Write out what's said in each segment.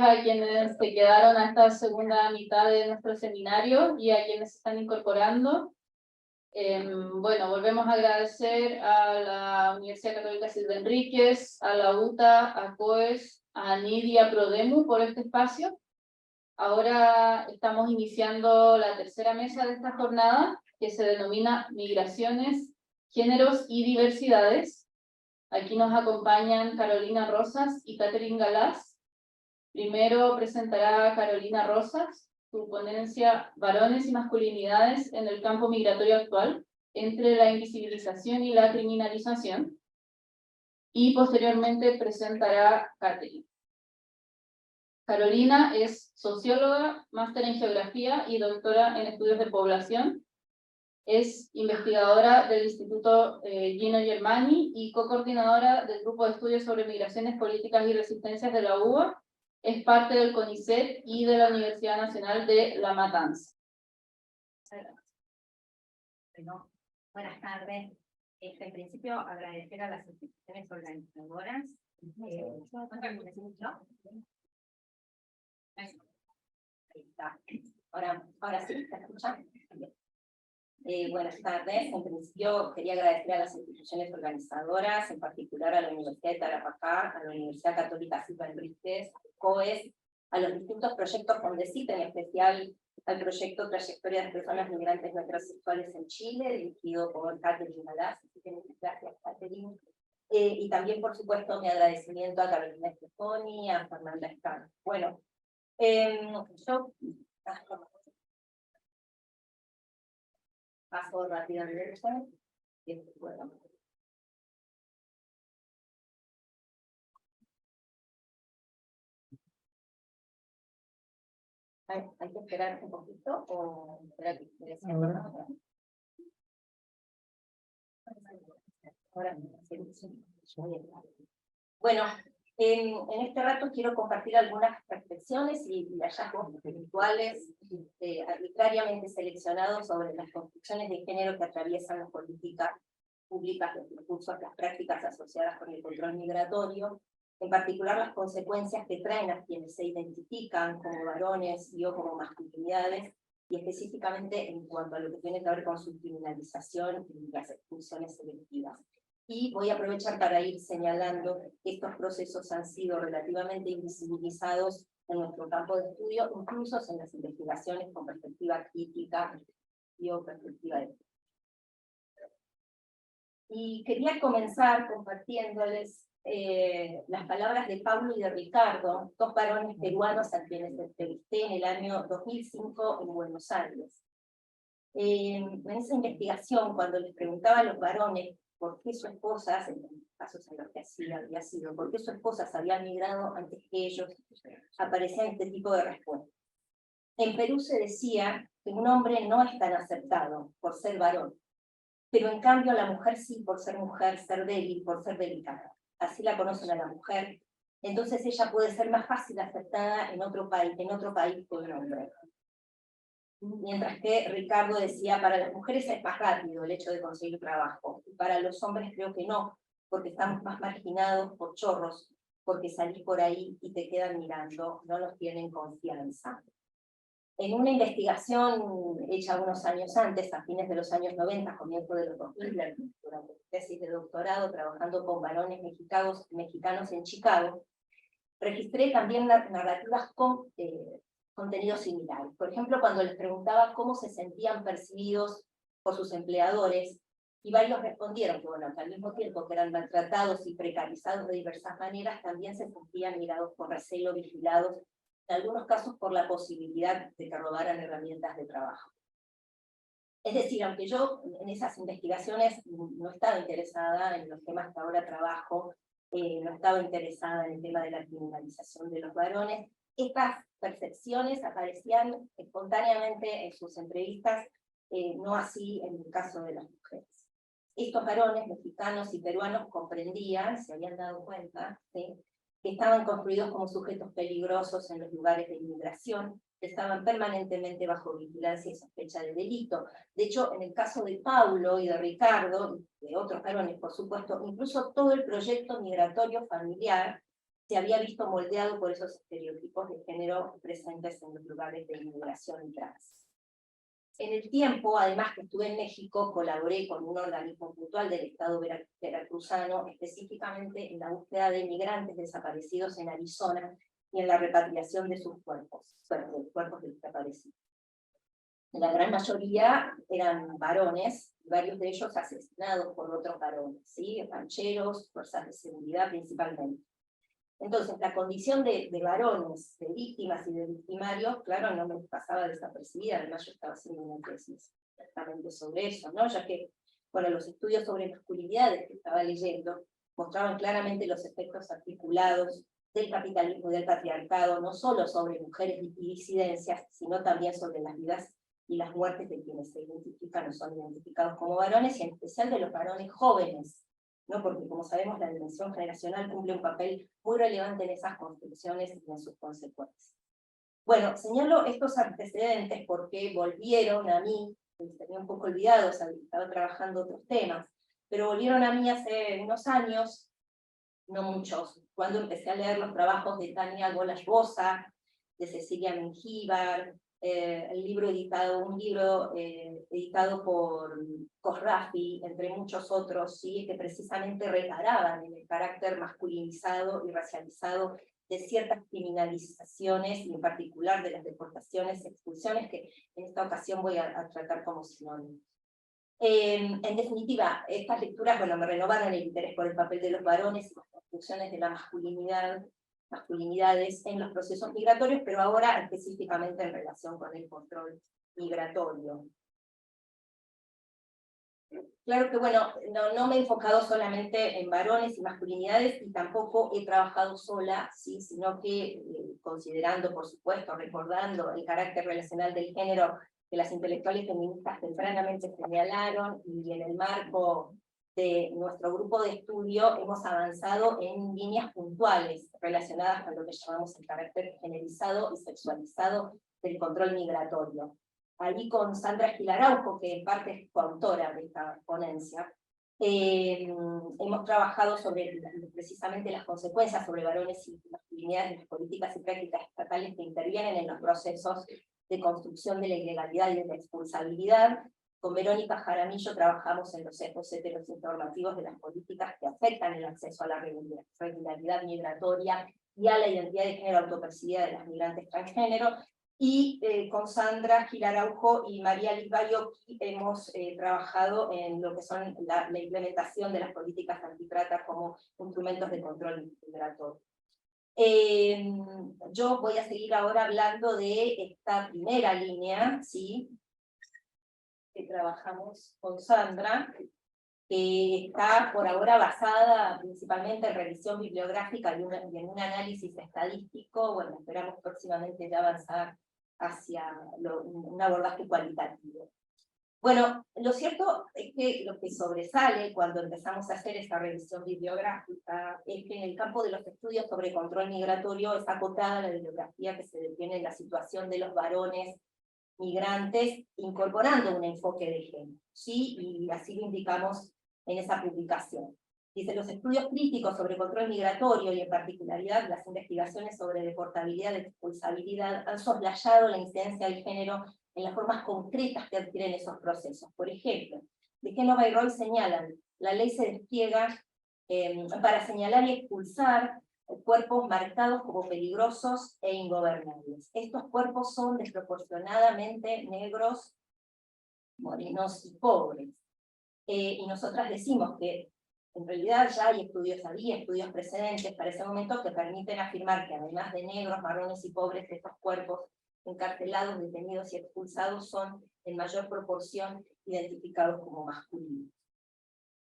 a quienes se quedaron a esta segunda mitad de nuestro seminario y a quienes se están incorporando. Bueno, volvemos a agradecer a la Universidad Católica Silva Enríquez, a la UTA, a COES, a ANID y a Prodemu por este espacio. Ahora estamos iniciando la tercera mesa de esta jornada, que se denomina Migraciones, Géneros y Diversidades. Aquí nos acompañan Carolina Rosas y Catherine Galás. Primero presentará Carolina Rosas su ponencia Varones y masculinidades en el campo migratorio actual, entre la invisibilización y la criminalización. Y posteriormente presentará Catherine. Carolina es socióloga, máster en geografía y doctora en estudios de población. Es investigadora del Instituto Gino Germani y co-coordinadora del Grupo de Estudios sobre Migraciones, Políticas y Resistencias de la UBA. Es parte del CONICET y de la Universidad Nacional de La Matanza. Bueno, buenas tardes. En principio, agradecer a las instituciones organizadoras. Ahí está. Ahora sí, ¿se escucha? Buenas tardes. En principio, quería agradecer a las instituciones organizadoras, en particular a la Universidad de Tarapacá, a la Universidad Católica Silva Enríquez, COES, a los distintos proyectos CONDECYT, en especial al proyecto Trayectoria de Personas Migrantes No Heterosexuales en Chile, dirigido por Catherine Galás. Así que muchas gracias, Catherine. Y también, por supuesto, mi agradecimiento a Carolina Stefani, a Fernanda Escano. Bueno, yo paso rápidamente. Bueno. ¿Hay que esperar un poquito o esperar que ahora bueno, en este rato quiero compartir algunas reflexiones y hallazgos puntuales arbitrariamente seleccionados sobre las construcciones de género que atraviesan las políticas públicas, los discursos, las prácticas asociadas con el control migratorio, en particular las consecuencias que traen a quienes se identifican como varones y o como masculinidades, y específicamente en cuanto a lo que tiene que ver con su criminalización y las expulsiones selectivas. Y voy a aprovechar para ir señalando que estos procesos han sido relativamente invisibilizados en nuestro campo de estudio, incluso en las investigaciones con perspectiva crítica y o perspectiva de... Y quería comenzar compartiéndoles las palabras de Pablo y de Ricardo, dos varones peruanos a quienes entrevisté en el año 2005 en Buenos Aires. En esa investigación, cuando les preguntaba a los varones por qué sus esposas, en los casos en los que así había sido, por qué sus esposas habían migrado antes que ellos, aparecían este tipo de respuestas. En Perú se decía que un hombre no es tan aceptado por ser varón, pero en cambio la mujer sí, por ser mujer, ser débil, por ser delicada. Así la conocen a la mujer, entonces ella puede ser más fácil aceptada en otro país que un hombre. Mientras que Ricardo decía, para las mujeres es más rápido el hecho de conseguir trabajo, y para los hombres creo que no, porque estamos más marginados por chorros, porque salís por ahí y te quedan mirando, no nos tienen confianza. En una investigación hecha unos años antes, a fines de los años 90, comienzo de los 2000, durante mi tesis de doctorado, trabajando con varones mexicanos en Chicago, registré también narrativas con contenidos similares. Por ejemplo, cuando les preguntaba cómo se sentían percibidos por sus empleadores, y varios respondieron que, bueno, que al mismo tiempo que eran maltratados y precarizados de diversas maneras, también se sentían mirados con recelo, vigilados, en algunos casos por la posibilidad de que robaran herramientas de trabajo. Es decir, aunque yo en esas investigaciones no estaba interesada en los temas que ahora trabajo, no estaba interesada en el tema de la criminalización de los varones, estas percepciones aparecían espontáneamente en sus entrevistas, no así en el caso de las mujeres. Estos varones mexicanos y peruanos comprendían, se habían dado cuenta, ¿sí?, que estaban construidos como sujetos peligrosos en los lugares de inmigración, que estaban permanentemente bajo vigilancia y sospecha de delito. De hecho, en el caso de Paulo y de Ricardo, y de otros varones, por supuesto, incluso todo el proyecto migratorio familiar se había visto moldeado por esos estereotipos de género presentes en los lugares de inmigración y trans. En el tiempo, además que estuve en México, colaboré con un organismo puntual del Estado veracruzano, específicamente en la búsqueda de migrantes desaparecidos en Arizona y en la repatriación de sus cuerpos, de cuerpos de desaparecidos. La gran mayoría eran varones, varios de ellos asesinados por otros varones, ¿sí? Rancheros, fuerzas de seguridad principalmente. Entonces, la condición de varones, de víctimas y de victimarios, claro, no me pasaba desapercibida. Además yo estaba haciendo una tesis exactamente sobre eso, ¿no? Ya que, bueno, los estudios sobre masculinidades que estaba leyendo mostraban claramente los efectos articulados del capitalismo y del patriarcado, no solo sobre mujeres y disidencias, sino también sobre las vidas y las muertes de quienes se identifican o son identificados como varones, y en especial de los varones jóvenes, ¿no? Porque, como sabemos, la dimensión generacional cumple un papel muy relevante en esas construcciones y en sus consecuencias. Bueno, señalo estos antecedentes porque volvieron a mí, tenía un poco olvidados, estaba trabajando otros temas, pero volvieron a mí hace unos años, no muchos, cuando empecé a leer los trabajos de Tania Golas-Bosa, de Cecilia Mengíbar, un libro editado por Cosrafi, entre muchos otros, ¿sí? Que precisamente reparaban en el carácter masculinizado y racializado de ciertas criminalizaciones, y en particular de las deportaciones y expulsiones, que en esta ocasión voy a tratar como sinónimos. En definitiva, estas lecturas, bueno, me renovaron el interés por el papel de los varones y las construcciones de la masculinidades en los procesos migratorios, pero ahora específicamente en relación con el control migratorio. Claro que, bueno, no me he enfocado solamente en varones y masculinidades, y tampoco he trabajado sola, ¿sí? Sino que, considerando, por supuesto, recordando el carácter relacional del género que las intelectuales feministas tempranamente señalaron, y en el marco de nuestro grupo de estudio hemos avanzado en líneas puntuales relacionadas con lo que llamamos el carácter generalizado y sexualizado del control migratorio. Allí con Sandra Gilaraujo, que en parte es coautora de esta ponencia, hemos trabajado sobre precisamente las consecuencias sobre varones y masculinidades de las políticas y prácticas estatales que intervienen en los procesos de construcción de la ilegalidad y de la expulsabilidad. Con Verónica Jaramillo trabajamos en los sesgos heteronormativos de las políticas que afectan el acceso a la regularidad migratoria y a la identidad de género autopercibida de las migrantes transgénero. Y con Sandra Gilaraujo y María Lisbayo hemos trabajado en lo que son la implementación de las políticas antitrata como instrumentos de control migratorio. Yo voy a seguir ahora hablando de esta primera línea, ¿sí? Que trabajamos con Sandra, que está por ahora basada principalmente en revisión bibliográfica y en un análisis estadístico. Bueno, esperamos próximamente ya avanzar hacia un abordaje cualitativo. Bueno, lo cierto es que lo que sobresale cuando empezamos a hacer esta revisión bibliográfica es que en el campo de los estudios sobre control migratorio es acotada la bibliografía que se detiene en la situación de los varones migrantes, incorporando un enfoque de género, ¿sí? Y así lo indicamos en esa publicación. Dice, los estudios críticos sobre control migratorio y en particularidad las investigaciones sobre deportabilidad y expulsabilidad han soslayado la incidencia del género en las formas concretas que adquieren esos procesos. Por ejemplo, de Génova y Roy señalan, la ley se despliega para señalar y expulsar cuerpos marcados como peligrosos e ingobernables. Estos cuerpos son desproporcionadamente negros, morenos y pobres. Y nosotras decimos que en realidad ya hay había estudios precedentes para ese momento que permiten afirmar que además de negros, marrones y pobres, estos cuerpos encarcelados, detenidos y expulsados son en mayor proporción identificados como masculinos.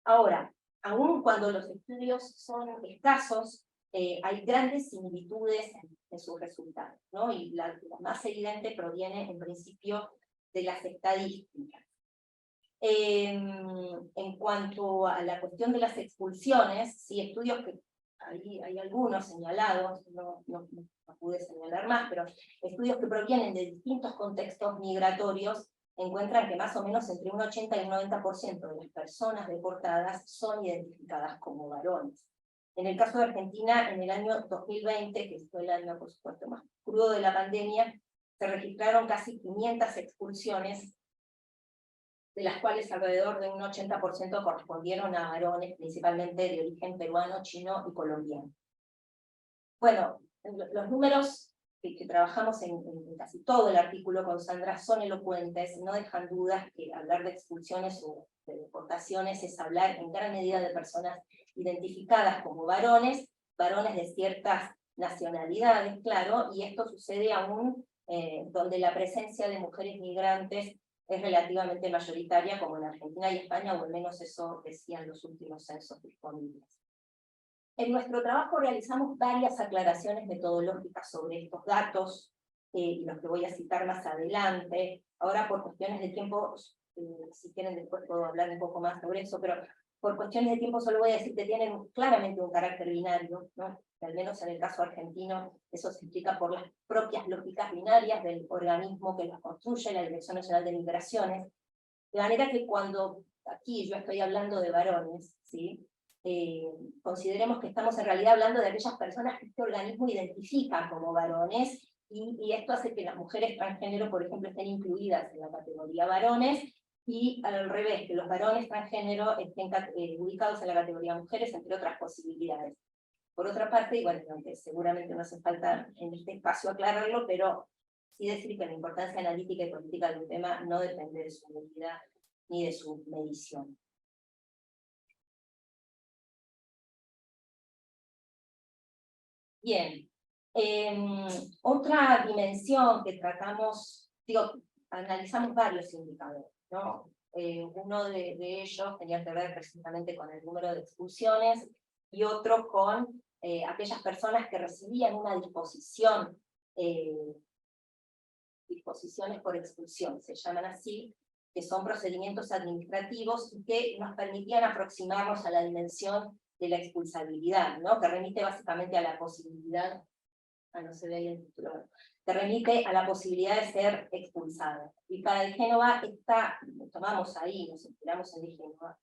Ahora, aun cuando los estudios son escasos, hay grandes similitudes en sus resultados, ¿no? Y la más evidente proviene en principio de las estadísticas. En cuanto a la cuestión de las expulsiones, sí, estudios que hay algunos señalados, no pude señalar más, pero estudios que provienen de distintos contextos migratorios encuentran que más o menos entre un 80 y un 90% de las personas deportadas son identificadas como varones. En el caso de Argentina, en el año 2020, que fue el año, por supuesto, más crudo de la pandemia, se registraron casi 500 expulsiones, de las cuales alrededor de un 80% correspondieron a varones, principalmente de origen peruano, chino y colombiano. Bueno, los números que trabajamos en casi todo el artículo con Sandra son elocuentes, no dejan dudas que hablar de expulsiones o de deportaciones es hablar en gran medida de personas identificadas como varones de ciertas nacionalidades, claro, y esto sucede aún donde la presencia de mujeres migrantes es relativamente mayoritaria, como en Argentina y España, o al menos eso decían los últimos censos disponibles. En nuestro trabajo realizamos varias aclaraciones metodológicas sobre estos datos, y los que voy a citar más adelante. Ahora, por cuestiones de tiempo, si quieren después puedo hablar un poco más sobre eso, pero por cuestiones de tiempo solo voy a decir que tienen claramente un carácter binario, ¿no? Que al menos en el caso argentino eso se explica por las propias lógicas binarias del organismo que los construye, la Dirección Nacional de Migraciones, de manera que cuando aquí yo estoy hablando de varones, ¿sí? Consideremos que estamos en realidad hablando de aquellas personas que este organismo identifica como varones, y esto hace que las mujeres transgénero, por ejemplo, estén incluidas en la categoría varones, y al revés, que los varones transgénero estén ubicados en la categoría mujeres, entre otras posibilidades. Por otra parte, y bueno, aunque seguramente no hace falta en este espacio aclararlo, pero sí decir que la importancia analítica y política de un tema no depende de su medida ni de su medición. Bien, otra dimensión que tratamos, analizamos varios indicadores, ¿no? Uno de ellos tenía que ver precisamente con el número de expulsiones, y otro con aquellas personas que recibían una disposición, disposiciones por expulsión, se llaman así, que son procedimientos administrativos y que nos permitían aproximarnos a la dimensión de la expulsabilidad, ¿no? Que remite básicamente a la posibilidad, no se ve ahí el título, que remite a la posibilidad de ser expulsada. Y para el Génova, tomamos ahí, nos inspiramos en el Génova,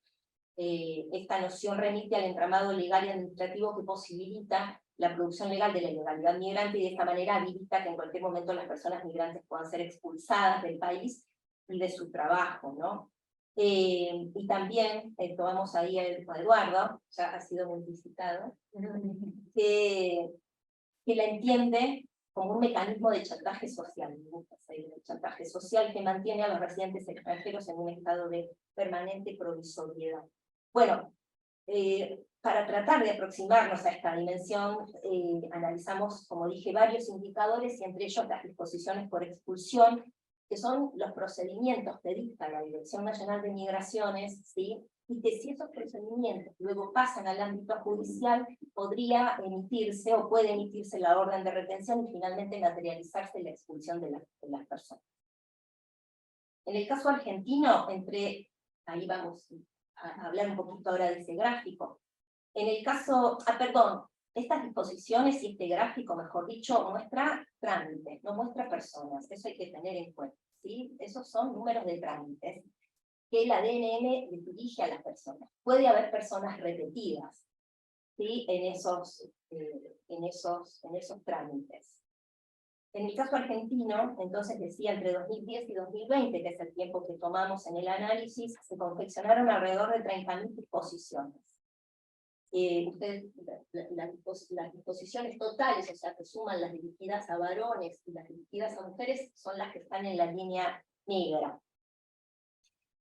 esta noción remite al entramado legal y administrativo que posibilita la producción legal de la ilegalidad migrante, y de esta manera habilita que en cualquier momento las personas migrantes puedan ser expulsadas del país y de su trabajo, ¿no? Y también tomamos ahí a Eduardo, ya ha sido muy visitado, que la entiende como un mecanismo de chantaje social, el chantaje social que mantiene a los residentes extranjeros en un estado de permanente provisoriedad. Bueno, para tratar de aproximarnos a esta dimensión, analizamos, como dije, varios indicadores, y entre ellos las disposiciones por expulsión, que son los procedimientos que dicta la Dirección Nacional de Migraciones, ¿sí? Y que si esos procedimientos luego pasan al ámbito judicial, podría emitirse o puede emitirse la orden de retención y finalmente materializarse la expulsión de las personas. En el caso argentino, ahí vamos a hablar un poquito ahora de ese gráfico. En el caso, estas disposiciones y este gráfico, mejor dicho, muestra trámites, no muestra personas, eso hay que tener en cuenta, ¿sí? Esos son números de trámites que la DNM le dirige a las personas. Puede haber personas repetidas, ¿sí? en esos trámites. En el caso argentino, entonces decía, entre 2010 y 2020, que es el tiempo que tomamos en el análisis, se confeccionaron alrededor de 30.000 disposiciones. Las disposiciones totales, o sea, que suman las dirigidas a varones y las dirigidas a mujeres, son las que están en la línea negra.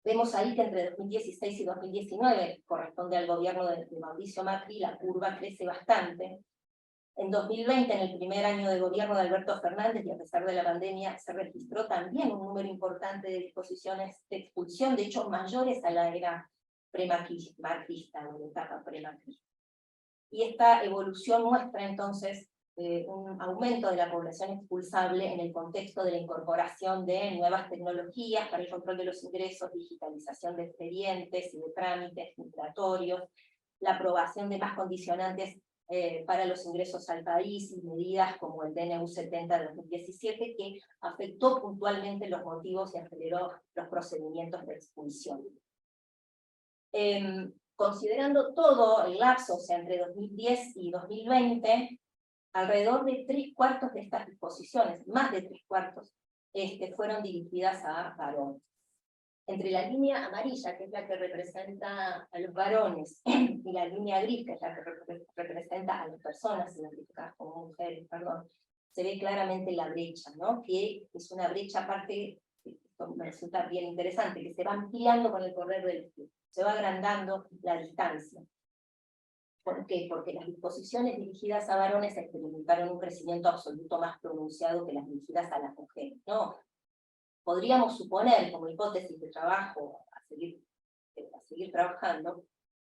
Vemos ahí que entre 2016 y 2019, corresponde al gobierno de Mauricio Macri, la curva crece bastante. En 2020, en el primer año de gobierno de Alberto Fernández, y a pesar de la pandemia, se registró también un número importante de disposiciones de expulsión, de hecho mayores a la era pre-macrista, o la etapa pre-macrista. Y esta evolución muestra entonces un aumento de la población expulsable en el contexto de la incorporación de nuevas tecnologías para el control de los ingresos, digitalización de expedientes y de trámites migratorios, la aprobación de más condicionantes para los ingresos al país, y medidas como el DNU 70 de 2017, que afectó puntualmente los motivos y aceleró los procedimientos de expulsión. considerando todo el lapso, o sea, entre 2010 y 2020, alrededor de 3/4 de estas disposiciones, más de 3/4, fueron dirigidas a varones. Entre la línea amarilla, que es la que representa a los varones, y la línea gris, que es la que representa a las personas identificadas como mujeres, perdón, se ve claramente la brecha, ¿no? Que es una brecha aparte, esto me resulta bien interesante, que se va ampliando con el correr del tiempo, se va agrandando la distancia. ¿Por qué? Porque las disposiciones dirigidas a varones experimentaron un crecimiento absoluto más pronunciado que las dirigidas a las mujeres, ¿no? Podríamos suponer, como hipótesis de trabajo, a seguir trabajando,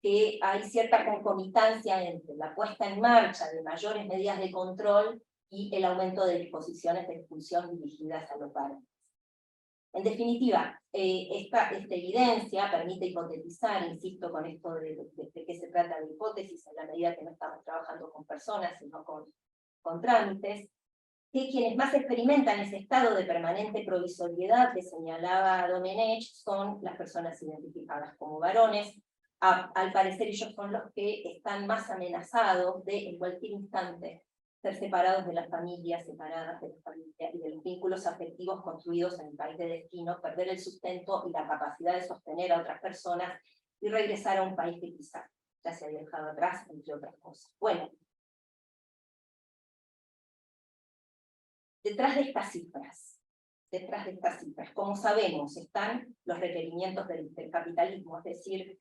que hay cierta concomitancia entre la puesta en marcha de mayores medidas de control y el aumento de disposiciones de expulsión dirigidas a los varones. En definitiva, esta evidencia permite hipotetizar, insisto con esto de qué se trata de hipótesis, en la medida que no estamos trabajando con personas, sino con trámites, que quienes más experimentan ese estado de permanente provisoriedad que señalaba Domenech son las personas identificadas como varones. Al parecer ellos son los que están más amenazados de en cualquier instante ser separados de las familias, separadas de la familia y de los vínculos afectivos construidos en el país de destino, perder el sustento y la capacidad de sostener a otras personas y regresar a un país que quizá ya se había dejado atrás, entre otras cosas. Bueno, detrás de estas cifras, como sabemos, están los requerimientos del capitalismo, es decir,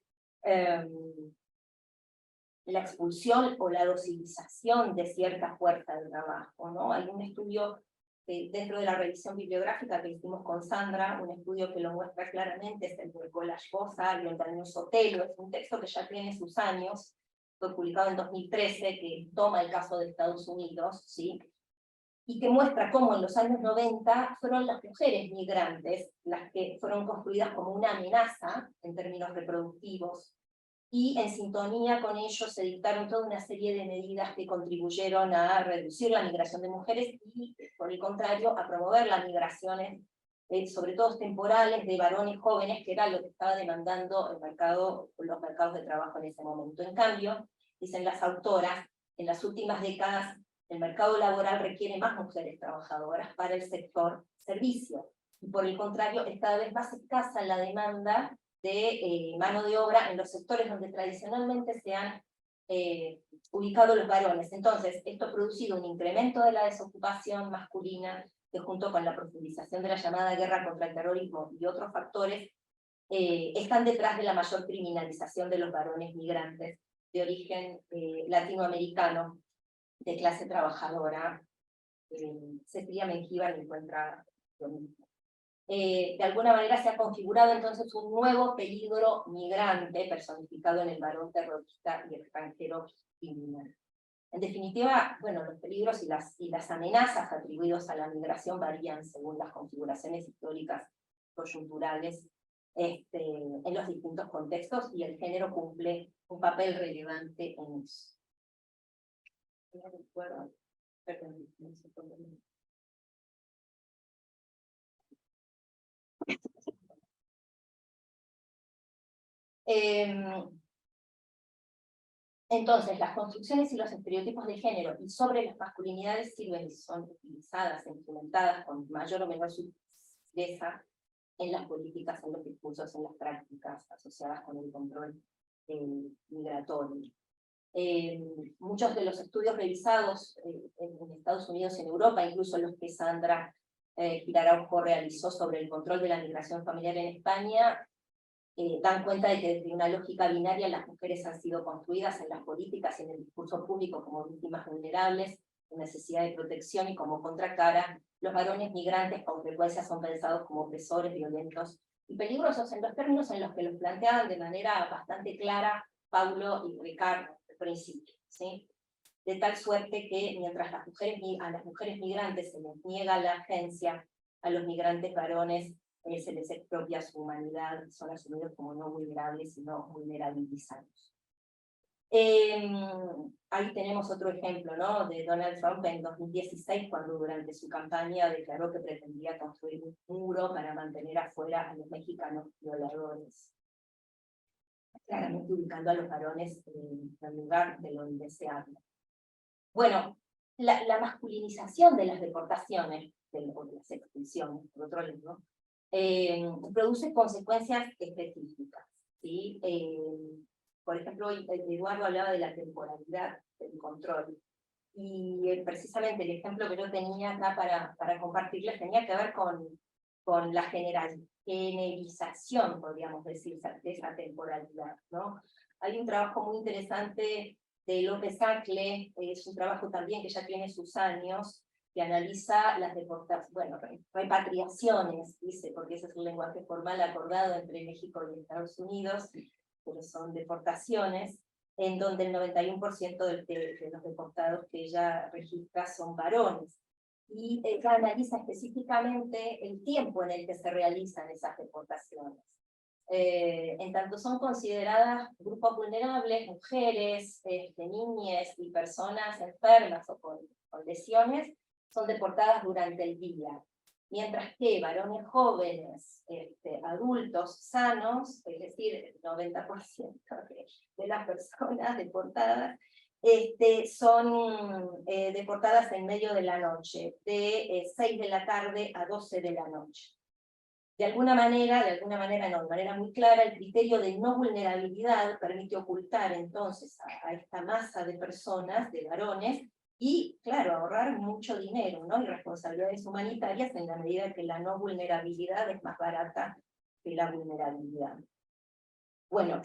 la expulsión o la dosilización de cierta fuerza de trabajo, ¿no? Hay un estudio dentro de la revisión bibliográfica que hicimos con Sandra, un estudio que lo muestra claramente, es el de Golash Bosa y el Daniel Sotelo, es un texto que ya tiene sus años, fue publicado en 2013, que toma el caso de Estados Unidos, ¿sí? Y que muestra cómo en los años 90 fueron las mujeres migrantes las que fueron construidas como una amenaza en términos reproductivos, y en sintonía con ello se dictaron toda una serie de medidas que contribuyeron a reducir la migración de mujeres y, por el contrario, a promover las migraciones, sobre todo temporales, de varones jóvenes, que era lo que estaba demandando los mercados de trabajo en ese momento. En cambio, dicen las autoras, en las últimas décadas el mercado laboral requiere más mujeres trabajadoras para el sector servicio, y por el contrario es cada vez más escasa la demanda de mano de obra en los sectores donde tradicionalmente se han ubicado los varones. Entonces, esto ha producido un incremento de la desocupación masculina, que junto con la profundización de la llamada guerra contra el terrorismo y otros factores, están detrás de la mayor criminalización de los varones migrantes de origen latinoamericano, de clase trabajadora. Cecilia Mengíbar encuentra lo mismo. De alguna manera se ha configurado entonces un nuevo peligro migrante personificado en el varón terrorista y extranjero criminal. En definitiva, bueno, los peligros y las amenazas atribuidos a la migración varían según las configuraciones históricas coyunturales en los distintos contextos, y el género cumple un papel relevante en eso. No recuerdo. Perdón, no sé por qué. Entonces, las construcciones y los estereotipos de género y sobre las masculinidades sirven y son utilizadas e implementadas con mayor o menor sutileza en las políticas, en los discursos, en las prácticas asociadas con el control migratorio. Muchos de los estudios realizados en Estados Unidos y en Europa, incluso los que Sandra Giraraujo realizó sobre el control de la migración familiar en España, dan cuenta de que desde una lógica binaria las mujeres han sido construidas en las políticas y en el discurso público como víctimas vulnerables, con necesidad de protección, y como contracara, los varones migrantes con frecuencia son pensados como opresores, violentos y peligrosos, en los términos en los que los planteaban de manera bastante clara Paulo y Ricardo al principio, ¿sí? De tal suerte que mientras a las mujeres migrantes se les niega la agencia, a los migrantes varones se les expropia su humanidad, son asumidos como no vulnerables, sino vulnerabilizados. Ahí tenemos otro ejemplo, ¿no?, de Donald Trump en 2016, cuando durante su campaña declaró que pretendía construir un muro para mantener afuera a los mexicanos violadores. claramente ubicando a los varones en el lugar de donde se habla. Bueno, la masculinización de las deportaciones, de las expulsiones, por otro lado, produce consecuencias específicas, ¿sí? Por ejemplo, Eduardo hablaba de la temporalidad del control, y precisamente el ejemplo que yo tenía acá para compartirles tenía que ver con la generalización, podríamos decir, de esa temporalidad, ¿no? Hay un trabajo muy interesante de López Acle, es un trabajo también que ya tiene sus años, que analiza las deportaciones, bueno, repatriaciones, dice, porque ese es el lenguaje formal acordado entre México y Estados Unidos, pero son deportaciones, en donde el 91% de los deportados que ella registra son varones. Y ella analiza específicamente el tiempo en el que se realizan esas deportaciones. En tanto son consideradas grupos vulnerables, mujeres, niñas y personas enfermas o con lesiones, son deportadas durante el día. Mientras que varones jóvenes, adultos sanos, es decir, el 90% de las personas deportadas, son deportadas en medio de la noche, de 6 de la tarde a 12 de la noche. De alguna manera no, de manera muy clara, el criterio de no vulnerabilidad permite ocultar entonces a esta masa de personas, de varones, y, claro, ahorrar mucho dinero, ¿no? Y responsabilidades humanitarias en la medida que la no vulnerabilidad es más barata que la vulnerabilidad. Bueno,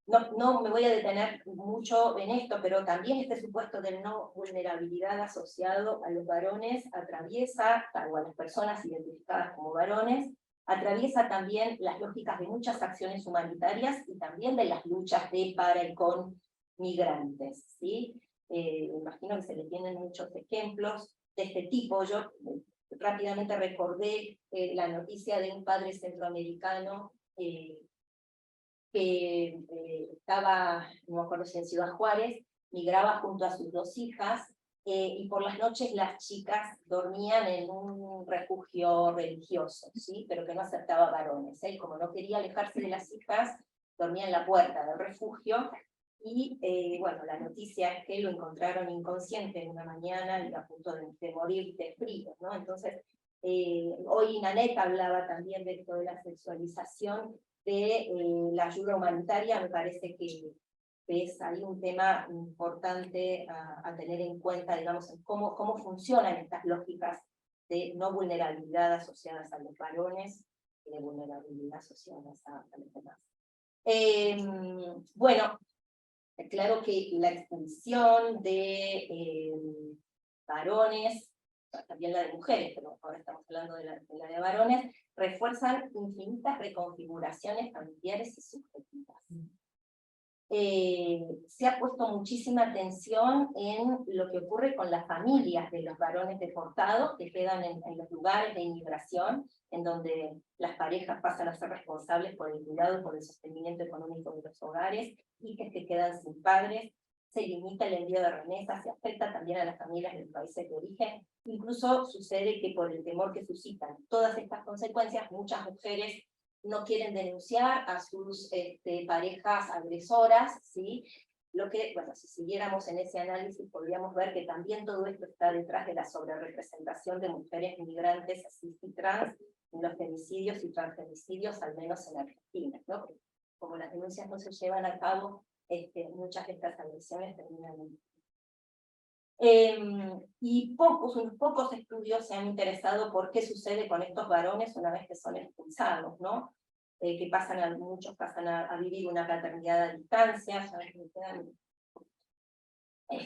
no me voy a detener mucho en esto, pero también este supuesto de no vulnerabilidad asociado a los varones atraviesa, o a las personas identificadas como varones, atraviesa también las lógicas de muchas acciones humanitarias y también de las luchas de, para y con migrantes, ¿sí? Imagino que se le tienen muchos ejemplos de este tipo. Yo rápidamente recordé la noticia de un padre centroamericano que estaba, no me acuerdo si en Ciudad Juárez, migraba junto a sus 2 hijas, y por las noches las chicas dormían en un refugio religioso, ¿sí? Pero que no aceptaba varones. Él, como no quería alejarse de las hijas, dormía en la puerta del refugio, y bueno, la noticia es que lo encontraron inconsciente en una mañana y a punto de morir de frío, ¿no? Entonces, hoy Nanette hablaba también de esto de la sexualización de la ayuda humanitaria. Me parece que es ahí un tema importante a tener en cuenta, digamos, en cómo funcionan estas lógicas de no vulnerabilidad asociadas a los varones y de vulnerabilidad asociadas a los demás. Bueno, claro que la expulsión de varones, también la de mujeres, pero ahora estamos hablando de la de varones, refuerzan infinitas reconfiguraciones familiares y subjetivas. Se ha puesto muchísima atención en lo que ocurre con las familias de los varones deportados que quedan en los lugares de inmigración, en donde las parejas pasan a ser responsables por el cuidado y por el sostenimiento económico de los hogares, hijas que quedan sin padres. Se limita el envío de remesas, se afecta también a las familias de los países de origen. Incluso sucede que por el temor que suscitan todas estas consecuencias, muchas mujeres no quieren denunciar a sus parejas agresoras, ¿sí? Lo que, bueno, si siguiéramos en ese análisis, podríamos ver que también todo esto está detrás de la sobrerepresentación de mujeres migrantes, cis y trans, en los femicidios y transfemicidios, al menos en Argentina, ¿no? Porque como las denuncias no se llevan a cabo, muchas de estas agresiones terminan y unos pocos estudios se han interesado por qué sucede con estos varones una vez que son expulsados, ¿no? Que muchos pasan a vivir una paternidad a distancia,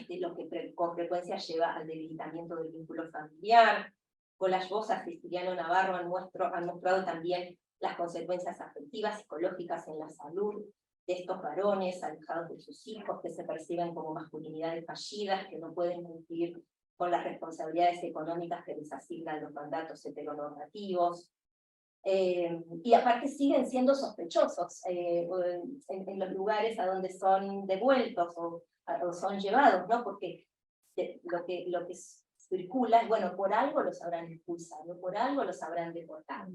lo que con frecuencia lleva al debilitamiento del vínculo familiar. Colas Bozas y Siciliano Navarro han mostrado también las consecuencias afectivas, psicológicas en la salud de estos varones alejados de sus hijos, que se perciben como masculinidades fallidas, que no pueden cumplir con las responsabilidades económicas que les asignan los mandatos heteronormativos. Y aparte siguen siendo sospechosos en los lugares a donde son devueltos o son llevados, ¿no? Porque lo que circula es, bueno, por algo los habrán expulsado, por algo los habrán deportado.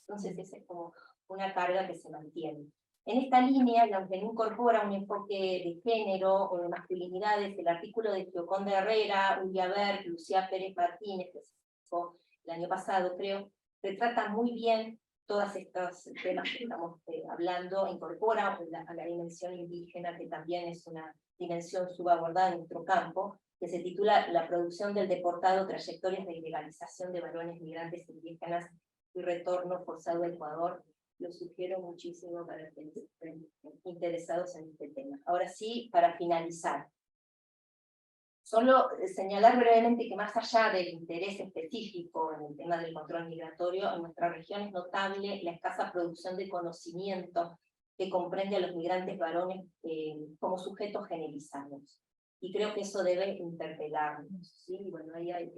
Entonces esa es como una carga que se mantiene. En esta línea, y aunque no incorpora un enfoque de género o de masculinidades, el artículo de Gioconda Herrera, Ulia Berg, Lucía Pérez Martínez, que se publicó el año pasado, creo, retrata muy bien todos estos temas que estamos hablando, incorpora a la dimensión indígena, que también es una dimensión subabordada en nuestro campo, que se titula La producción del deportado, trayectorias de ilegalización de varones migrantes indígenas y retorno forzado a Ecuador. Lo sugiero muchísimo para que estén interesados en este tema. Ahora sí, para finalizar, solo señalar brevemente que más allá del interés específico en el tema del control migratorio, en nuestra región es notable la escasa producción de conocimiento que comprende a los migrantes varones como sujetos generizados. Y creo que eso debe interpelarnos, ¿sí? Bueno, ahí hay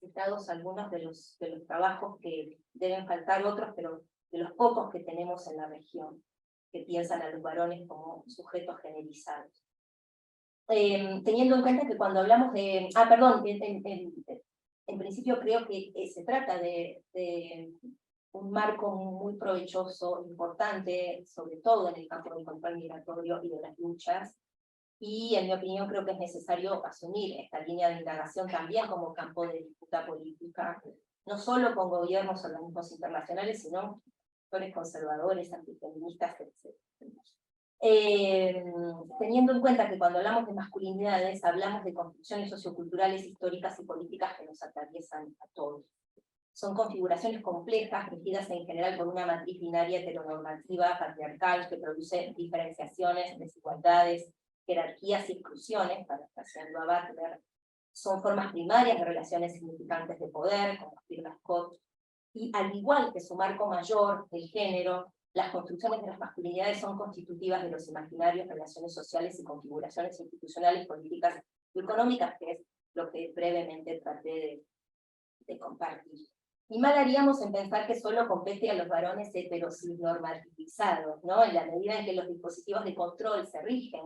citados algunos de los trabajos que deben faltar, otros, pero de los pocos que tenemos en la región, que piensan a los varones como sujetos generizados. Teniendo en cuenta que cuando hablamos de... en principio creo que se trata de un marco muy provechoso, importante, sobre todo en el campo del control migratorio y de las luchas, y en mi opinión creo que es necesario asumir esta línea de indagación también como campo de disputa política, no solo con gobiernos, organismos internacionales, sino actores conservadores, antifeministas, etc. Teniendo en cuenta que cuando hablamos de masculinidades, hablamos de construcciones socioculturales, históricas y políticas que nos atraviesan a todos. Son configuraciones complejas, regidas en general por una matriz binaria heteronormativa, patriarcal, que produce diferenciaciones, desigualdades, jerarquías y exclusiones, para hacerlo a Butler. Son formas primarias de relaciones significantes de poder, como afirma Scott, y al igual que su marco mayor, el género, las construcciones de las masculinidades son constitutivas de los imaginarios, relaciones sociales y configuraciones institucionales, políticas y económicas, que es lo que brevemente traté de compartir. Y mal haríamos en pensar que solo compete a los varones heteronormativizados, ¿no? En la medida en que los dispositivos de control se rigen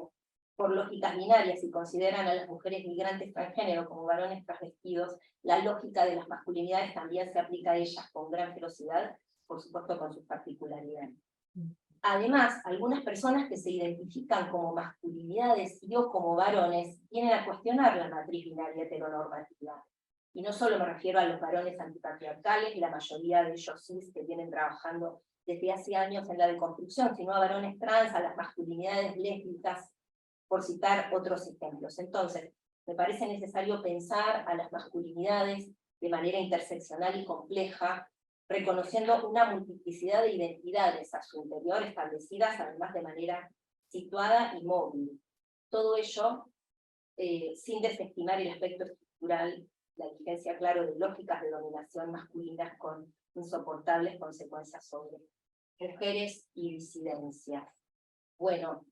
por lógicas binarias y consideran a las mujeres migrantes transgénero como varones transvestidos, la lógica de las masculinidades también se aplica a ellas con gran ferocidad, por supuesto con sus particularidades. Además, algunas personas que se identifican como masculinidades y o como varones vienen a cuestionar la matriz binaria heteronormativa. Y no solo me refiero a los varones antipatriarcales, la mayoría de ellos cis que vienen trabajando desde hace años en la deconstrucción, sino a varones trans, a las masculinidades lésbicas, por citar otros ejemplos. Entonces, me parece necesario pensar a las masculinidades de manera interseccional y compleja, reconociendo una multiplicidad de identidades a su interior establecidas, además de manera situada y móvil. Todo ello sin desestimar el aspecto estructural, la vigencia, claro, de lógicas de dominación masculinas con insoportables consecuencias sobre mujeres y disidencias. Bueno,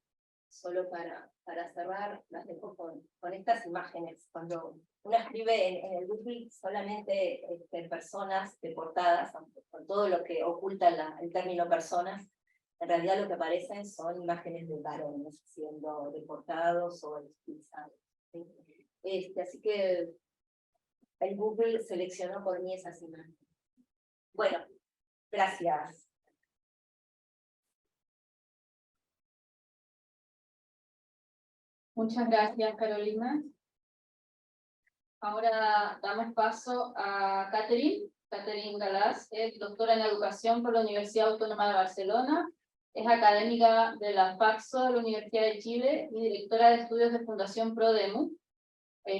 solo para cerrar, las dejo con estas imágenes. Cuando uno escribe en el Google solamente personas deportadas, con todo lo que oculta el término personas, en realidad lo que aparecen son imágenes de varones siendo deportados o expulsados. ¿Sí? Así que el Google seleccionó por mí esas imágenes. Bueno, gracias. Muchas gracias, Carolina. Ahora damos paso a Catherine Galás, es doctora en educación por la Universidad Autónoma de Barcelona, es académica de la FACSO de la Universidad de Chile y directora de estudios de Fundación ProDemu.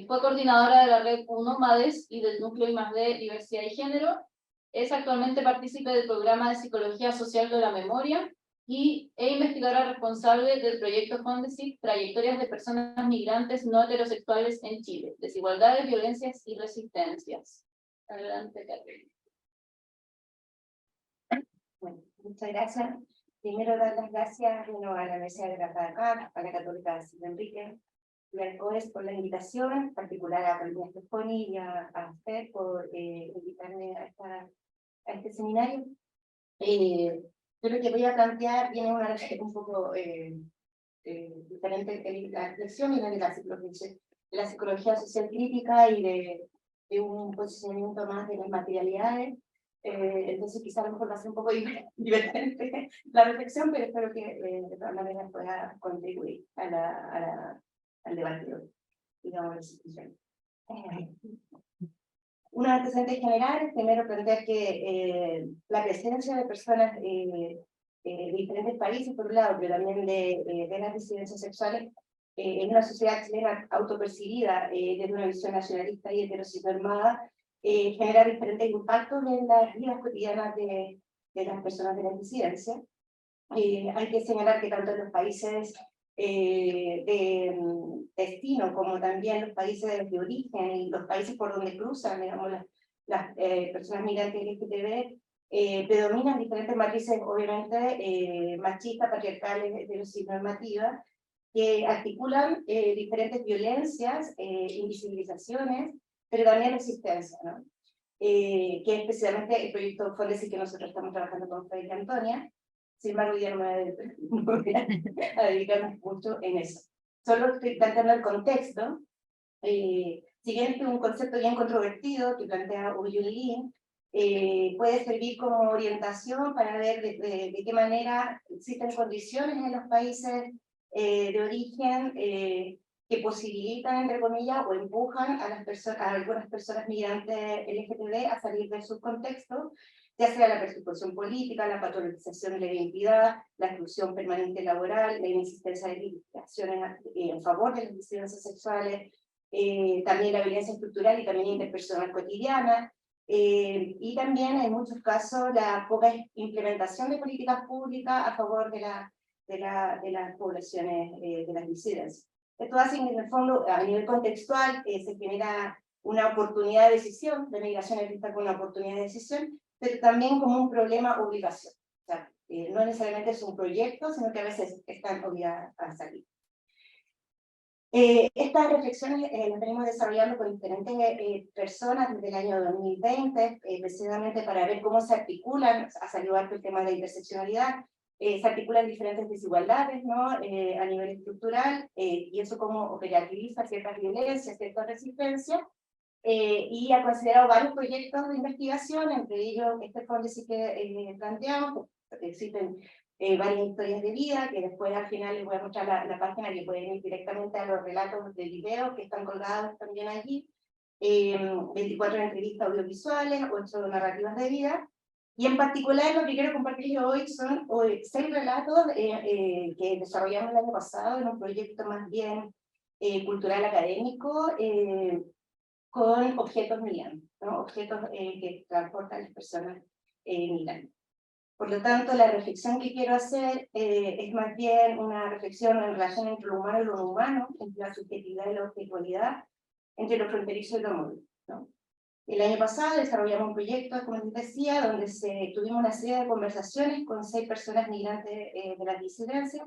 Fue coordinadora de la red UNOMADES y del núcleo I+D Diversidad y Género. Es actualmente partícipe del programa de Psicología Social de la Memoria e investigadora responsable del proyecto Fondesit, Trayectorias de Personas Migrantes No Heterosexuales en Chile, Desigualdades, Violencias y Resistencias. Adelante, Catherine. Bueno, muchas gracias. Primero dar las gracias a la Universidad de Caracas, a la Católica de San Enrique, y al COES por la invitación, en particular a Carolina Stefoni y a usted por invitarme a este seminario. Yo lo que voy a plantear tiene una un poco diferente en la reflexión y de la psicología social crítica y de un posicionamiento más de las materialidades. Entonces quizá a lo mejor va a ser un poco divertente la reflexión, pero espero que de todas maneras pueda contribuir al debate de hoy, digamos, la institución. Unos antecedentes generales, primero plantear que la presencia de personas de diferentes países, por un lado, pero también de las disidencias sexuales, en una sociedad chilena autopercibida desde una visión nacionalista y heteronormada, genera diferentes impactos en las vidas cotidianas de las personas de la disidencia. Hay que señalar que tanto en los países de destino como también los países de origen y los países por donde cruzan, digamos, las personas migrantes LGTB, predominan diferentes matrices, obviamente, machistas, patriarcales, heteronormativas, que articulan diferentes violencias, invisibilizaciones, pero también resistencia, ¿no? Que es precisamente el proyecto Fóndese que nosotros estamos trabajando con Freddy y Antonia. Sin embargo, ya no me voy a dedicarme mucho en eso. Solo estoy planteando el contexto. Si bien este es un concepto bien controvertido que plantea Uyun Lee, puede servir como orientación para ver de qué manera existen condiciones en los países de origen que posibilitan, entre comillas, o empujan a, a algunas personas migrantes LGTB a salir de sus contextos, ya sea la persecución política, la patologización de la identidad, la exclusión permanente laboral, la inexistencia de limitaciones en favor de las disidencias sexuales, también la violencia estructural y también interpersonal cotidiana, y también en muchos casos la poca implementación de políticas públicas a favor de las poblaciones de las disidencias. Esto hace que en el fondo, a nivel contextual, se genera una oportunidad de decisión, la migración es vista como una oportunidad de decisión, pero también como un problema obligación. O sea, no necesariamente es un proyecto, sino que a veces están obligadas a salir. Estas reflexiones las venimos desarrollando con diferentes personas desde el año 2020, precisamente para ver cómo se articulan, ha salido el tema de la interseccionalidad, se articulan diferentes desigualdades, ¿no? A nivel estructural, y eso cómo operativiza ciertas violencias, ciertas resistencias, y ha considerado varios proyectos de investigación, entre ellos este fondo sí que planteamos, existen varias historias de vida, que después al final les voy a mostrar la página que pueden ir directamente a los relatos de video que están colgados también allí, 24 entrevistas audiovisuales, 8 narrativas de vida, y en particular lo que quiero compartirles hoy son 6 relatos que desarrollamos el año pasado en un proyecto más bien cultural académico, con objetos migrantes, ¿no? Objetos que transportan las personas migrantes. Por lo tanto, la reflexión que quiero hacer es más bien una reflexión en relación entre lo humano y lo no humano, entre la subjetividad y la objetualidad, entre lo fronterizo y lo móvil, ¿no? El año pasado desarrollamos un proyecto, como les decía, donde tuvimos una serie de conversaciones con 6 personas migrantes de las disidencias,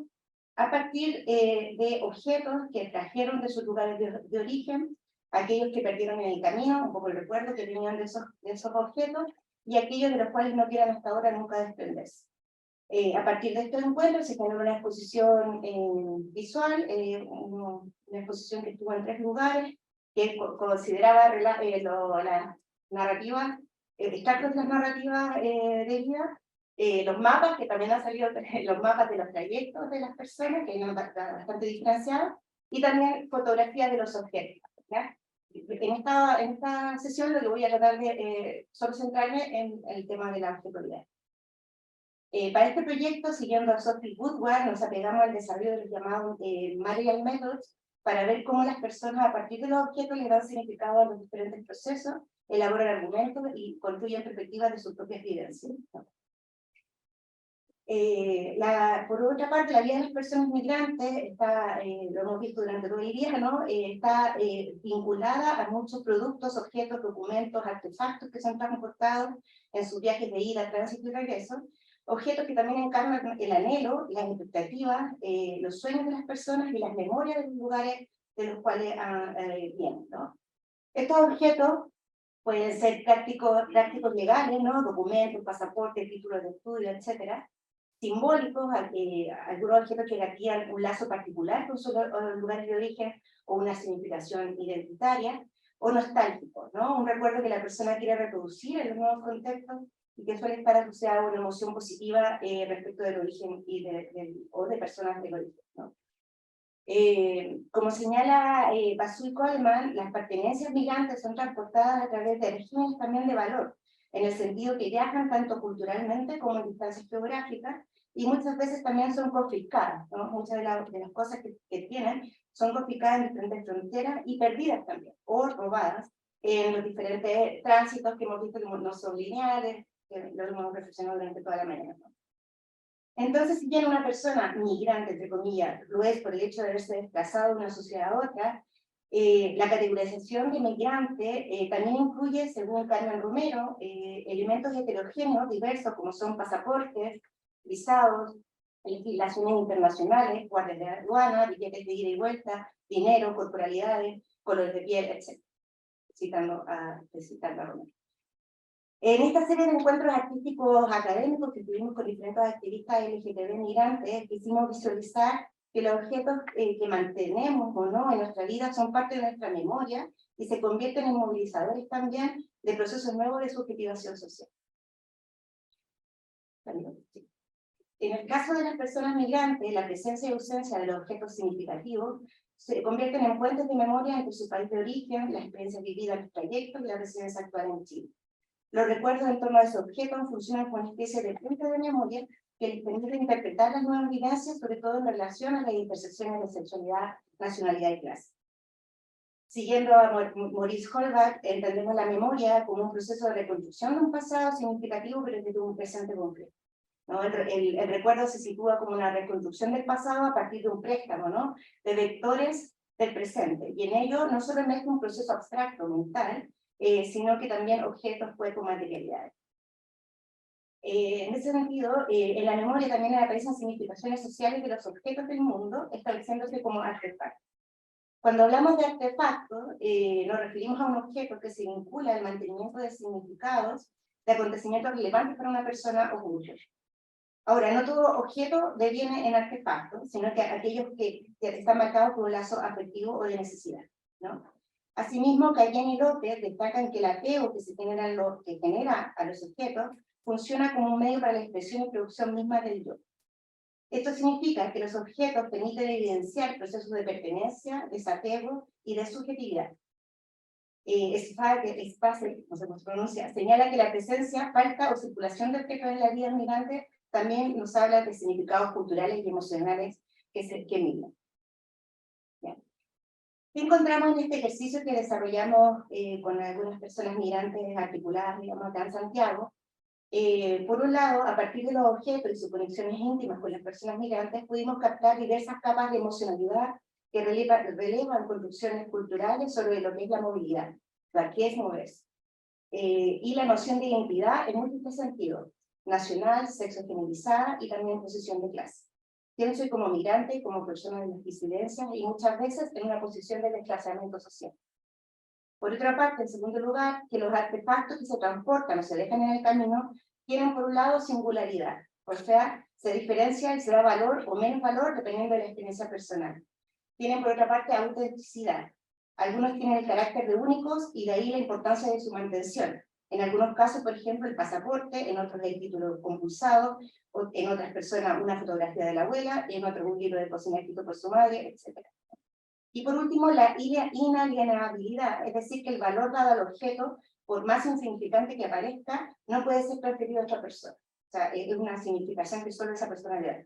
a partir de objetos que trajeron de sus lugares de origen, aquellos que perdieron en el camino, un poco el recuerdo que tenían de esos objetos, y aquellos de los cuales no quieran hasta ahora nunca desprenderse. A partir de estos encuentros se generó una exposición visual, una exposición que estuvo en 3 lugares, que consideraba las narrativas, extractos de las narrativas de vida, los mapas, que también han salido los mapas de los trayectos de las personas, que eran bastante diferenciados, y también fotografías de los objetos, ¿ya? En esta sesión lo que voy a tratar de solo centrarme en el tema de la objetualidad. Para este proyecto, siguiendo a Sophie Woodward, nos apegamos al desarrollo de los llamados Marian Methods, para ver cómo las personas a partir de los objetos le dan significado a los diferentes procesos, elaboran argumentos y construyen perspectivas de sus propias vivencias. Por otra parte, la vida de las personas migrantes está, lo hemos visto durante todo el día, ¿no? Está vinculada a muchos productos, objetos, documentos, artefactos que son transportados en sus viajes de ida, tránsito y regreso, objetos que también encarnan el anhelo, las expectativas, los sueños de las personas y las memorias de los lugares de los cuales vienen, ¿no? Estos objetos pueden ser prácticos legales, ¿no? Documentos, pasaportes, títulos de estudio, etcétera, simbólicos, algunos objetos que garantían un lazo particular con sus lugares de origen o una significación identitaria, o nostálgicos, ¿no? Un recuerdo que la persona quiere reproducir en los nuevos contextos, y que suele estar asociada a una emoción positiva respecto del origen o de personas del origen, ¿no? Como señala Basu y Coleman, las pertenencias migrantes son transportadas a través de regímenes también de valor, en el sentido que viajan tanto culturalmente como en distancias geográficas, y muchas veces también son confiscadas, ¿no? Muchas de las cosas que tienen son confiscadas en diferentes fronteras y perdidas también, o robadas en los diferentes tránsitos que hemos visto que no son lineales, que lo hemos reflexionado durante toda la mañana, ¿no? Entonces, si bien una persona migrante, entre comillas, lo es por el hecho de haberse desplazado de una sociedad a otra, la categorización de migrante también incluye, según Carmen Romero, elementos heterogéneos diversos como son pasaportes, visados, legislaciones internacionales, guardias de aduana, billetes de ida y vuelta, dinero, corporalidades, colores de piel, etc. Citando a Romero. En esta serie de encuentros artísticos académicos que tuvimos con diferentes activistas LGTB migrantes, quisimos visualizar que los objetos que mantenemos o no en nuestra vida son parte de nuestra memoria y se convierten en movilizadores también de procesos nuevos de subjetivación social. En el caso de las personas migrantes, la presencia y ausencia de los objetos significativos se convierten en puentes de memoria entre su país de origen, las experiencias vividas en los trayectos y la residencia actual en Chile. Los recuerdos en torno a ese objeto funcionan como una especie de puente de memoria que les permite interpretar las nuevas vivencias, sobre todo en relación a las intersecciones de sexualidad, nacionalidad y clase. Siguiendo a Maurice Holbach, entendemos la memoria como un proceso de reconstrucción de un pasado significativo, pero desde un presente concreto, ¿no? El recuerdo se sitúa como una reconstrucción del pasado a partir de un préstamo, ¿no? De vectores del presente, y en ello no solo emerge un proceso abstracto, mental, sino que también objetos, cuerpos, materialidades. En ese sentido, en la memoria también aparecen significaciones sociales de los objetos del mundo, estableciéndose como artefactos. Cuando hablamos de artefactos, nos referimos a un objeto que se vincula al mantenimiento de significados, de acontecimientos relevantes para una persona o grupo. Ahora, no todo objeto deviene en artefacto, sino que aquellos que están marcados por un lazo afectivo o de necesidad, ¿no? Asimismo, Cayen y López destacan que el apego que genera a los objetos funciona como un medio para la expresión y producción misma del yo. Esto significa que los objetos permiten evidenciar procesos de pertenencia, desapego y de subjetividad. Space, no sé cómo se pronuncia, señala que la presencia, falta o circulación de objetos en la vida migrante también nos habla de significados culturales y emocionales que migran. ¿Qué encontramos en este ejercicio que desarrollamos con algunas personas migrantes articuladas, digamos, acá en Santiago? Por un lado, a partir de los objetos y sus conexiones íntimas con las personas migrantes, pudimos captar diversas capas de emocionalidad que relevan construcciones culturales sobre lo que es la movilidad, qué es moverse, y la noción de identidad en múltiples sentidos, nacional, sexo feminizada y también posición de clase. Yo soy como migrante, como persona de las disidencias y muchas veces en una posición de desplazamiento social. Por otra parte, en segundo lugar, que los artefactos que se transportan o se dejan en el camino tienen por un lado singularidad, o sea, se diferencia y se da valor o menos valor dependiendo de la experiencia personal. Tienen por otra parte autenticidad. Algunos tienen el carácter de únicos y de ahí la importancia de su mantención. En algunos casos, por ejemplo, el pasaporte, en otros el título compulsado, en otras personas una fotografía de la abuela, y en otros un libro de cocina escrito por su madre, etc. Y por último, la inalienabilidad, es decir, que el valor dado al objeto, por más insignificante que aparezca, no puede ser transferido a otra persona. O sea, es una significación que solo esa persona le da.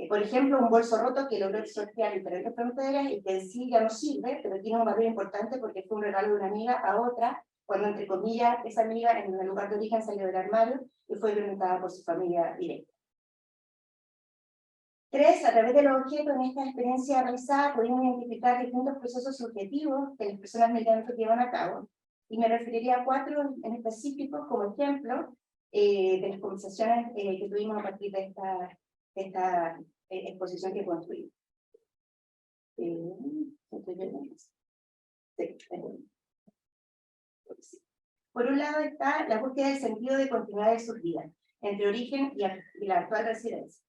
Por ejemplo, un bolso roto que logró sortear diferentes fronteras y que en sí ya no sirve, pero tiene un valor importante porque fue un regalo de una amiga a otra, cuando entre comillas esa amiga en el lugar de origen salió del armario y fue violentada por su familia directa. 3. A través de los objetos en esta experiencia realizada pudimos identificar distintos procesos subjetivos que las personas migrantes llevan a cabo, y me referiría a 4 en específico como ejemplo de las conversaciones que tuvimos a partir de esta exposición que construimos. Por un lado está la búsqueda del sentido de continuidad de sus vidas, entre origen y la actual residencia.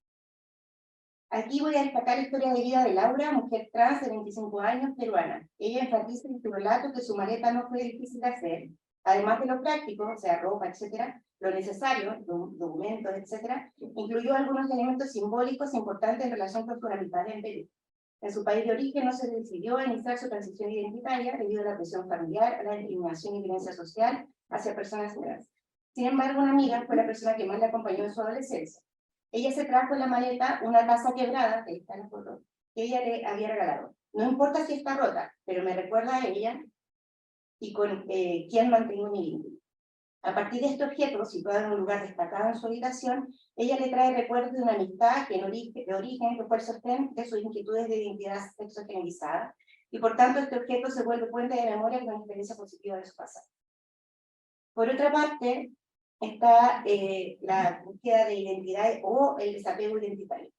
Aquí voy a destacar la historia de vida de Laura, mujer trans de 25 años, peruana. Ella enfatiza en su relato que su maleta no fue difícil de hacer, Además de lo práctico, o sea, ropa, etcétera, lo necesario, documentos, etcétera, incluyó algunos elementos simbólicos importantes en relación con su habitat en Perú. En su país de origen no se decidió a iniciar su transición identitaria debido a la presión familiar, a la discriminación y violencia social hacia personas trans. Sin embargo, una amiga fue la persona que más la acompañó en su adolescencia. Ella se trajo en la maleta una taza quebrada, que está en la foto, que ella le había regalado. No importa si está rota, pero me recuerda a ella y con quien mantengo mi vínculo. A partir de este objeto, situado en un lugar destacado en su habitación, ella le trae recuerdos de una amistad que de origen que fue el sostén de sus inquietudes de identidad sexogenizada, y por tanto este objeto se vuelve puente de memoria con una experiencia positiva de su pasado. Por otra parte, está la búsqueda de identidad o el desapego identitario.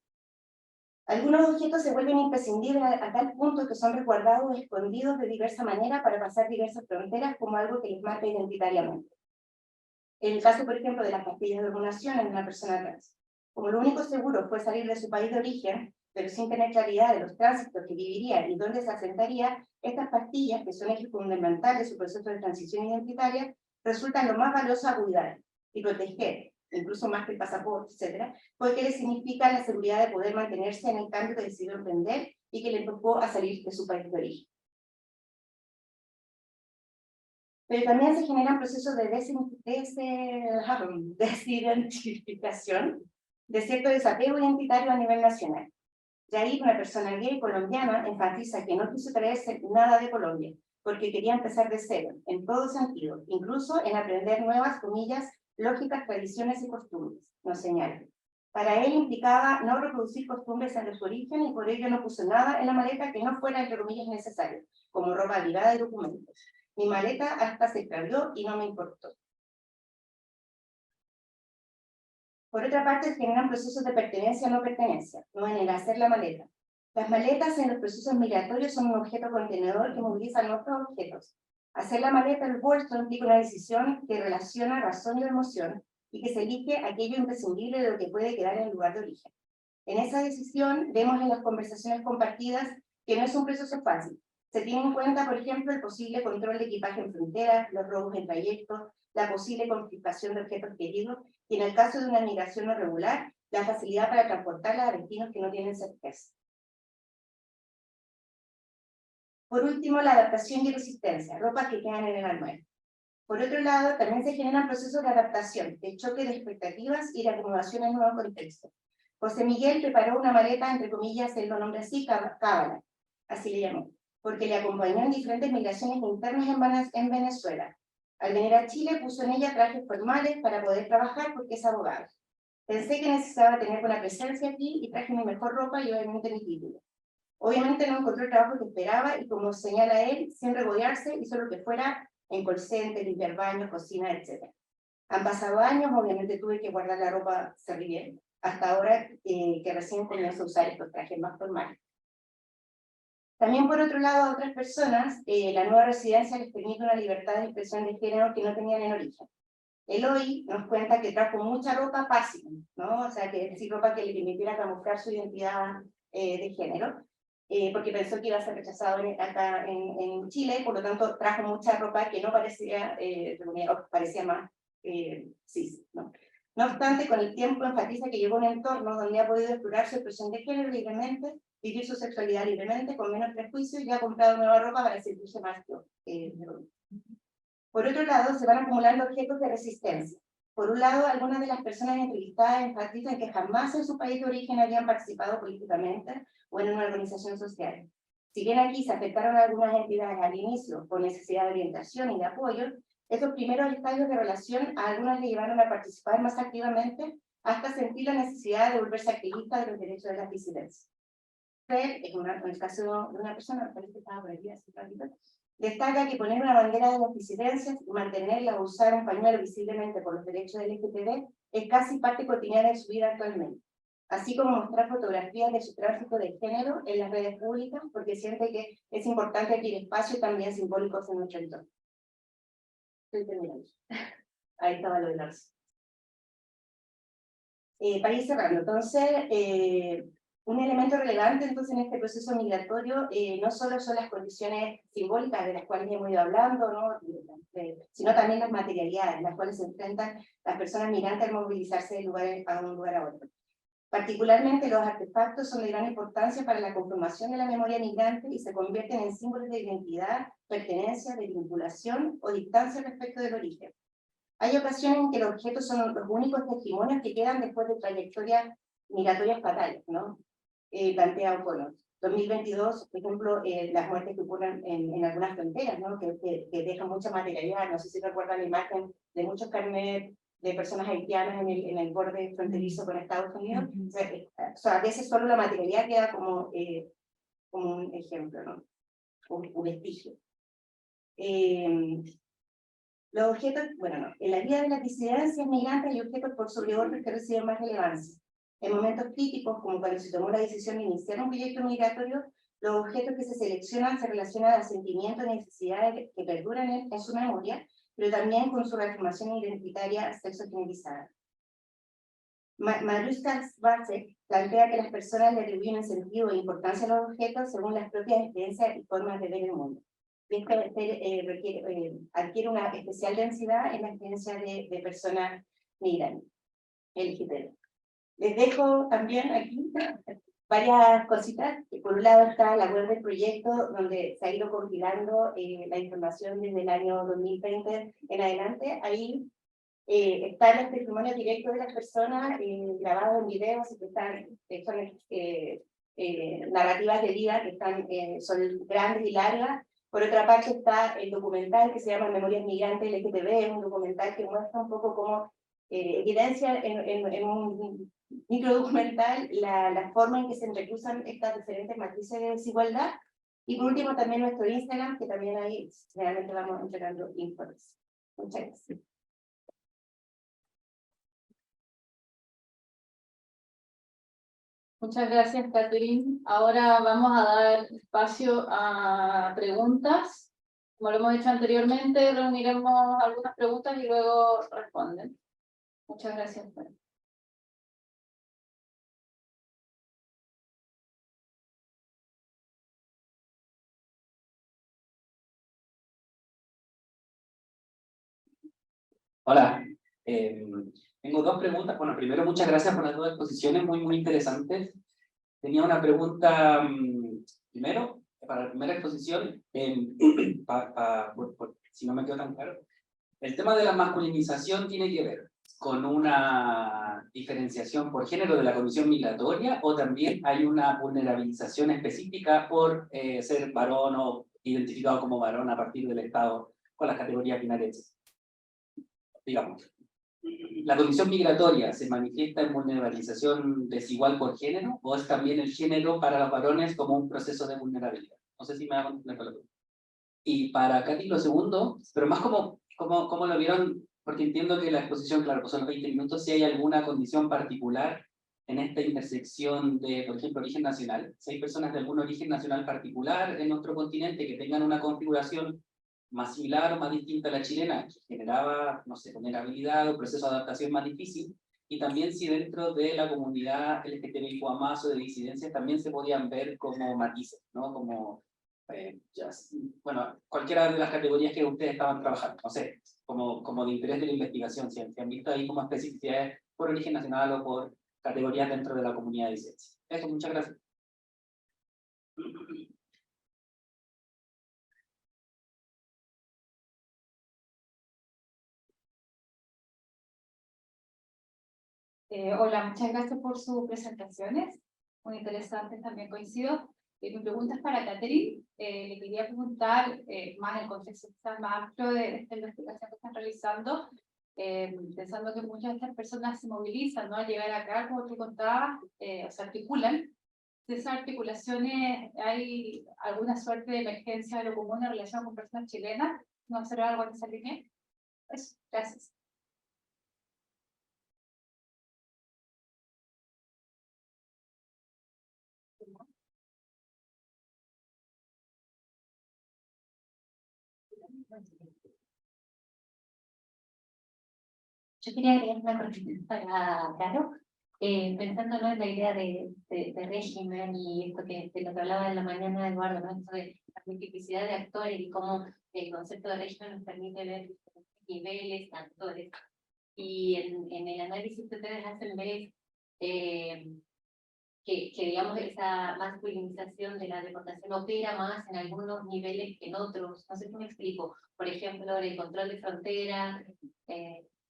Algunos objetos se vuelven imprescindibles a tal punto que son resguardados o escondidos de diversa manera para pasar diversas fronteras como algo que les marca identitariamente. En el caso, por ejemplo, de las pastillas de hormonación en una persona trans. Como lo único seguro fue salir de su país de origen, pero sin tener claridad de los tránsitos que viviría y dónde se asentaría, estas pastillas, que son ejes fundamentales de su proceso de transición identitaria, resultan lo más valioso a cuidar y proteger, incluso más que el pasaporte, etcétera, porque les significa la seguridad de poder mantenerse en el cambio que decidió emprender y que le empujó a salir de su país de origen. Pero también se generan procesos de desidentificación, de cierto desapego identitario a nivel nacional. Yair, una persona gay colombiana, enfatiza que no quiso traerse nada de Colombia, porque quería empezar de cero, en todo sentido, incluso en aprender nuevas, comillas, lógicas, tradiciones y costumbres, nos señala. Para él implicaba no reproducir costumbres de su origen y por ello no puso nada en la maleta que no fuera, entre comillas, necesario, como ropa abrigada y documentos. Mi maleta hasta se perdió y no me importó. Por otra parte, se generan procesos de pertenencia o no pertenencia, no en el hacer la maleta. Las maletas en los procesos migratorios son un objeto contenedor que movilizan otros objetos. Hacer la maleta el bolso implica una decisión que relaciona razón y emoción y que se elige aquello imprescindible de lo que puede quedar en el lugar de origen. En esa decisión vemos en las conversaciones compartidas que no es un proceso fácil. Se tiene en cuenta, por ejemplo, el posible control de equipaje en fronteras, los robos en trayectos, la posible confiscación de objetos queridos y, en el caso de una migración no regular, la facilidad para transportarla a destinos que no tienen certeza. Por último, la adaptación y resistencia, ropas que quedan en el armario. Por otro lado, también se generan procesos de adaptación, de choque de expectativas y de acomodación en nuevos contextos. José Miguel preparó una maleta, entre comillas, él lo nombra así, cábala, así le llamó, porque le acompañó en diferentes migraciones internas en Venezuela. Al venir a Chile puso en ella trajes formales para poder trabajar porque es abogado. Pensé que necesitaba tener buena presencia aquí y traje mi mejor ropa y obviamente mi título. Obviamente no encontró el trabajo que esperaba y, como señala él, sin regodearse, hizo lo que fuera en call center, limpiar baños, cocina, etc. Han pasado años, obviamente tuve que guardar la ropa servir hasta ahora que recién comienzo a usar estos trajes más formales. También, por otro lado, a otras personas, la nueva residencia les permite una libertad de expresión de género que no tenían en origen. Eloy nos cuenta que trajo mucha ropa fácil, ¿no? O sea, que es decir, ropa que le permitiera camuflar su identidad de género, porque pensó que iba a ser rechazado acá en Chile, por lo tanto trajo mucha ropa que no parecía, parecía más cis, ¿no? No obstante, con el tiempo enfatiza que llegó a un entorno donde ha podido explorar su expresión de género libremente, vivir su sexualidad libremente, con menos prejuicios, y ha comprado nueva ropa para sentirse más yo. Por otro lado, se van acumulando objetos de resistencia. Por un lado, algunas de las personas entrevistadas enfatizan que jamás en su país de origen habían participado políticamente o en una organización social. Si bien aquí se afectaron algunas entidades al inicio por necesidad de orientación y de apoyo, esos primeros estadios de relación a algunas le llevaron a participar más activamente hasta sentir la necesidad de volverse activista de los derechos de las disidencias. En el caso de una persona, parece que estaba por aquí hace un ratito, destaca que poner una bandera de las disidencias y mantenerla o usar un pañuelo visiblemente por los derechos del LGTB es casi parte cotidiana de su vida actualmente, así como mostrar fotografías de su tránsito de género en las redes públicas, porque siente que es importante adquirir espacio también simbólicos en nuestro entorno. Estoy terminando. Ahí estaba lo de Lars. Para ir cerrando, entonces, Un elemento relevante entonces en este proceso migratorio no solo son las condiciones simbólicas de las cuales hemos ido hablando, ¿no? Sino también las materialidades, las cuales se enfrentan las personas migrantes al movilizarse de un lugar a otro. Particularmente los artefactos son de gran importancia para la conformación de la memoria migrante y se convierten en símbolos de identidad, pertenencia, de vinculación o distancia respecto del origen. Hay ocasiones en que los objetos son los únicos testimonios que quedan después de trayectorias migratorias fatales, ¿no? Planteado, bueno, 2022, por ejemplo, las muertes que ocurren en algunas fronteras, ¿no? Que dejan mucha materialidad. No sé si recuerdan la imagen de muchos carnet de personas haitianas en el borde fronterizo con Estados Unidos. O sea, a veces solo la materialidad queda como un ejemplo, ¿no? Un vestigio. Los objetos, bueno, no, en la vida de las disidencias migrantes hay objetos por sobre otros que reciben más relevancia. En momentos críticos, como cuando se tomó la decisión de iniciar un proyecto migratorio, los objetos que se seleccionan se relacionan a sentimientos y necesidades que perduran en su memoria, pero también con su reafirmación identitaria sexogenizada. Maruska Svacek plantea que las personas le atribuyen un sentido e importancia a los objetos según las propias experiencias y formas de ver el mundo. Esto adquiere una especial densidad en la experiencia de personas migrantes, LGTB. Les dejo también aquí varias cositas. Por un lado está la web del proyecto, donde se ha ido compilando la información desde el año 2020 en adelante. Ahí están los testimonios directos de las personas, grabados en videos, y que son narrativas de vida que son grandes y largas. Por otra parte está el documental que se llama Memorias Migrantes LGTB, es un documental que muestra un poco cómo evidencia en un microdocumental la forma en que se entrecruzan estas diferentes matrices de desigualdad. Y por último también nuestro Instagram, que también ahí realmente vamos entregando informes. Muchas gracias. Muchas gracias, Catherine. Ahora vamos a dar espacio a preguntas. Como lo hemos hecho anteriormente, reuniremos algunas preguntas y luego responden. Muchas gracias. Hola, tengo dos preguntas. Bueno, primero, muchas gracias por las dos exposiciones, muy interesantes. Tenía una pregunta, primero, para la primera exposición, si no me quedó tan claro. El tema de la masculinización tiene que ver con una diferenciación por género de la condición migratoria, o también hay una vulnerabilización específica por ser varón o identificado como varón a partir del Estado con las categorías binarias. Digamos, ¿la condición migratoria se manifiesta en vulnerabilización desigual por género, o es también el género para los varones como un proceso de vulnerabilidad? No sé si me hago entender con la pregunta. Y para Katy, lo segundo, pero más como lo vieron, porque entiendo que la exposición, claro, pues son los 20 minutos, si hay alguna condición particular en esta intersección de, por ejemplo, origen nacional, si hay personas de algún origen nacional particular en nuestro continente que tengan una configuración más similar o más distinta a la chilena, que generaba, no sé, vulnerabilidad o proceso de adaptación más difícil, y también si dentro de la comunidad LGTBIQ+, o de disidencias también se podían ver como matices, ¿no? Como, bueno, cualquiera de las categorías que ustedes estaban trabajando, no sé, como de interés de la investigación, si han visto ahí como especificidades por origen nacional o por categorías dentro de la comunidad de disidencias. Eso, muchas gracias. Hola, muchas gracias por sus presentaciones, muy interesantes, también coincido. Mi pregunta es para Catherine. Le quería preguntar, más en el contexto más amplio de esta investigación que están realizando, pensando que muchas de estas personas se movilizan, ¿no? Al llegar acá, como tú contabas, o se articulan. ¿De esas articulaciones hay alguna suerte de emergencia de lo común en relación con personas chilenas? ¿No observa algo en esa línea? Eso, gracias. Yo quería agregar una corrección para Caro. Pensándolo en la idea de régimen y esto de lo que hablaba en la mañana Eduardo, ¿no? Esto de la multiplicidad de actores y cómo el concepto de régimen nos permite ver diferentes niveles de actores. Y en el análisis que ustedes hacen ver que digamos esa masculinización de la deportación opera más en algunos niveles que en otros. No sé si me explico. Por ejemplo, el control de frontera,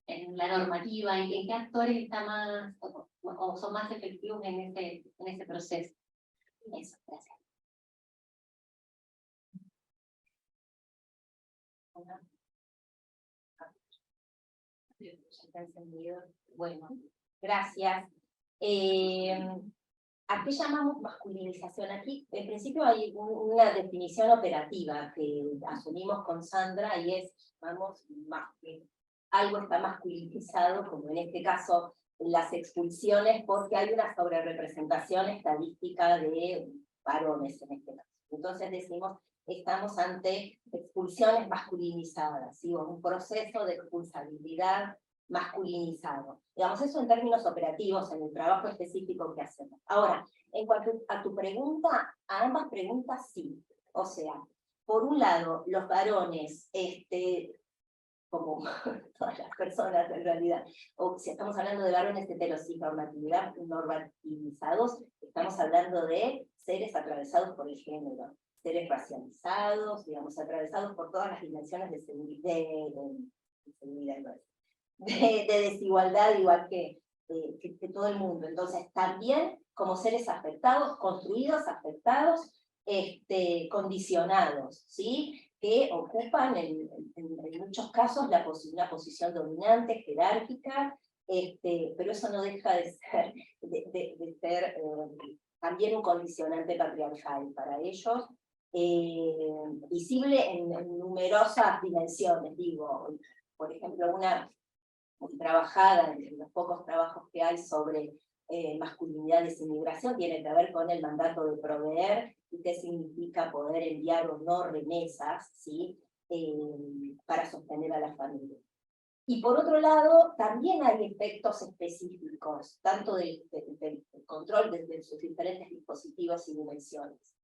en la normativa, en qué actores está más o son más efectivos en ese proceso. Eso, gracias. ¿Está encendido? Bueno, gracias. ¿A qué llamamos masculinización? Aquí, en principio, hay una definición operativa que asumimos con Sandra y es, vamos, algo está masculinizado, como en este caso las expulsiones, porque hay una sobrerepresentación estadística de varones en este caso. Entonces decimos, estamos ante expulsiones masculinizadas, ¿sí? O un proceso de expulsabilidad masculinizado. Digamos, eso en términos operativos, en el trabajo específico que hacemos. Ahora, en cuanto a tu pregunta, a ambas preguntas sí. O sea, por un lado, los varones, como todas las personas en realidad, o si estamos hablando de varones heterosis normativizados, estamos hablando de seres atravesados por el género, seres racializados, digamos, atravesados por todas las dimensiones de desigualdad, igual que todo el mundo. Entonces, también como seres afectados, construidos, afectados, condicionados, ¿sí? Que ocupan en muchos casos una posición dominante, jerárquica, pero eso no deja de ser también un condicionante patriarcal para ellos, visible en numerosas dimensiones, digo. Por ejemplo, una muy trabajada, en los pocos trabajos que hay sobre masculinidades y migración, tiene que ver con el mandato de proveer y qué significa poder enviar o no remesas, ¿sí? Para sostener a la familia. Y por otro lado, también hay efectos específicos, tanto del control desde sus diferentes dispositivos y dimensiones.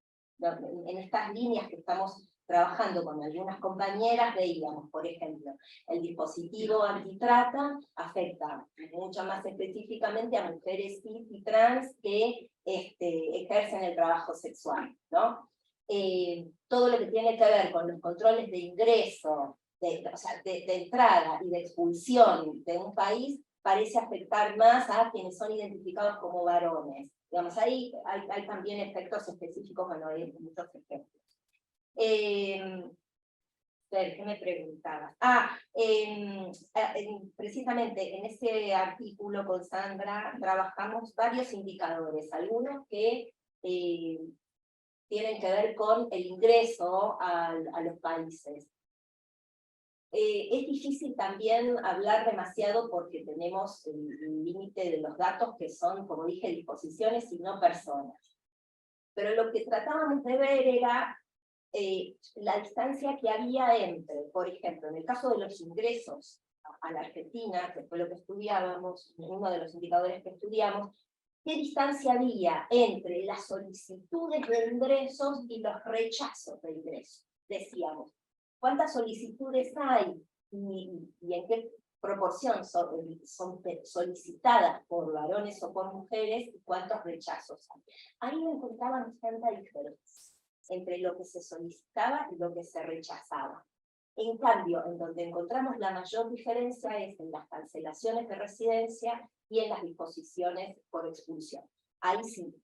En estas líneas que estamos trabajando con algunas compañeras, veíamos, por ejemplo, el dispositivo antitrata afecta mucho más específicamente a mujeres cis y trans que ejercen el trabajo sexual, ¿no? Todo lo que tiene que ver con los controles de ingreso, o sea, de entrada y de expulsión de un país, parece afectar más a quienes son identificados como varones. Digamos, ahí hay también efectos específicos, bueno, hay muchos ejemplos. ¿Qué me preguntabas? Precisamente en ese artículo con Sandra trabajamos varios indicadores, algunos que tienen que ver con el ingreso a los países. Es difícil también hablar demasiado porque tenemos el límite de los datos que son, como dije, disposiciones y no personas. Pero lo que tratábamos de ver era la distancia que había entre, por ejemplo, en el caso de los ingresos a la Argentina, que fue lo que estudiábamos, uno de los indicadores que estudiamos, qué distancia había entre las solicitudes de ingresos y los rechazos de ingresos. Decíamos, ¿cuántas solicitudes hay y en qué proporción son solicitadas por varones o por mujeres y cuántos rechazos hay? Ahí no encontrábamos tanta diferencia entre lo que se solicitaba y lo que se rechazaba. En cambio, en donde encontramos la mayor diferencia es en las cancelaciones de residencia y en las disposiciones por expulsión. Ahí sí.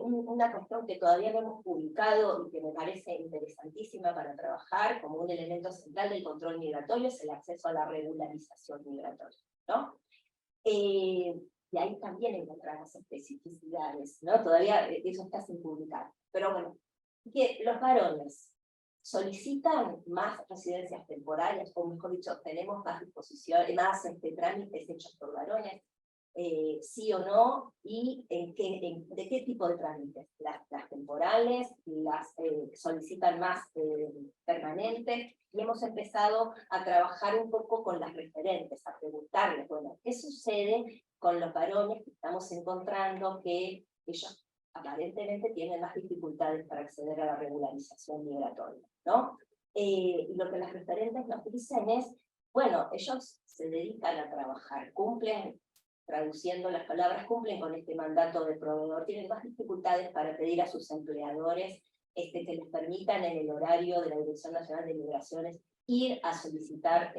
Una cuestión que todavía no hemos publicado y que me parece interesantísima para trabajar como un elemento central del control migratorio es el acceso a la regularización migratoria, ¿no? Y ahí también encontramos especificidades, ¿no? Todavía eso está sin publicar. Pero bueno, que los varones solicitan más residencias temporarias, o mejor dicho, tenemos más disposiciones, más trámites hechos por varones. sí o no, y de qué tipo de trámites. Las temporales, las que solicitan más permanentes, y hemos empezado a trabajar un poco con las referentes, a preguntarles, bueno, ¿qué sucede con los varones que estamos encontrando que ellos aparentemente tienen más dificultades para acceder a la regularización migratoria, ¿no? Y lo que las referentes nos dicen es, bueno, ellos se dedican a trabajar, cumplen, traduciendo las palabras, cumplen con este mandato de proveedor, tienen más dificultades para pedir a sus empleadores que les permitan en el horario de la Dirección Nacional de Migraciones ir a solicitar,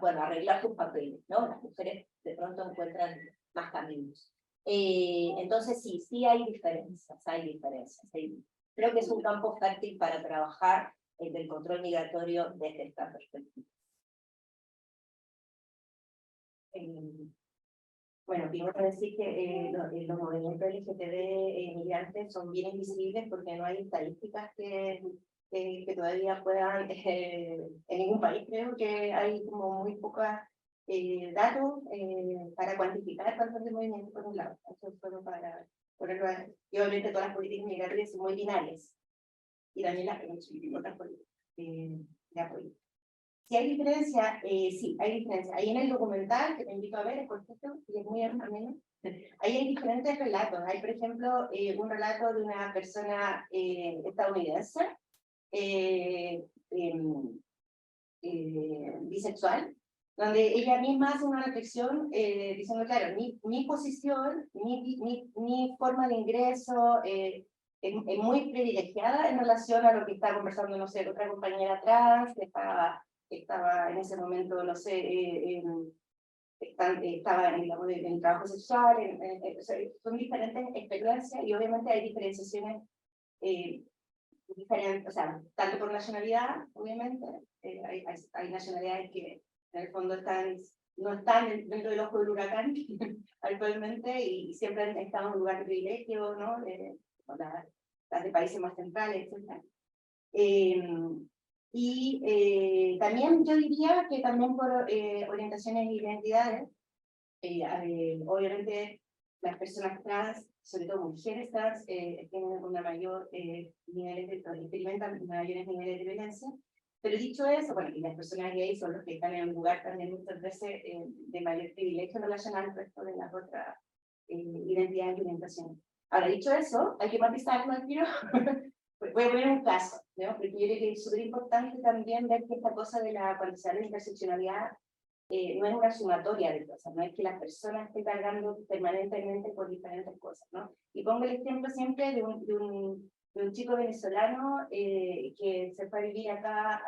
bueno, arreglar sus papeles, ¿no? Las mujeres de pronto encuentran más caminos. Entonces sí hay diferencias, creo que es un campo fértil para trabajar del control migratorio desde esta perspectiva. Bueno, primero decir que los movimientos LGTB migrantes son bien invisibles porque no hay estadísticas que todavía puedan, en ningún país creo que hay como muy pocos datos para cuantificar cuántos de movimientos por un lado. Eso es solo para ponerlo ahí. Y obviamente todas las políticas migratorias son muy binarias. Y también las otras políticas de apoyo. Si hay diferencia, sí, hay diferencia. Ahí en el documental, que te invito a ver, es cortito y es muy ameno, ahí hay diferentes relatos. Hay, por ejemplo, un relato de una persona estadounidense, bisexual, donde ella misma hace una reflexión diciendo, claro, mi posición, mi forma de ingreso es muy privilegiada en relación a lo que está conversando, no sé, otra compañera trans, que estaba en ese momento, no sé, estaba en trabajo sexual, son diferentes experiencias y obviamente hay diferenciaciones diferentes, o sea, tanto por nacionalidad, obviamente, hay nacionalidades que en el fondo no están dentro del ojo del huracán actualmente y siempre han estado en un lugar de privilegio, ¿no? Las de países más centrales, etc. También yo diría que también por orientaciones e identidades, obviamente las personas trans, sobre todo mujeres trans, tienen una mayor experimentan mayores niveles de violencia, pero dicho eso, bueno, y las personas gays son los que están en un lugar también muchas veces de mayor privilegio relacional al resto de las otras identidades y orientaciones. Ahora, dicho eso, hay que matizarlo al tiro. Voy a poner un caso, ¿no? Porque yo creo que es súper importante también ver que esta cosa de cuando se habla de interseccionalidad no es una sumatoria de cosas, no es que la persona esté cargando permanentemente por diferentes cosas, ¿no? Y pongo el ejemplo siempre de un chico venezolano que se fue a vivir acá,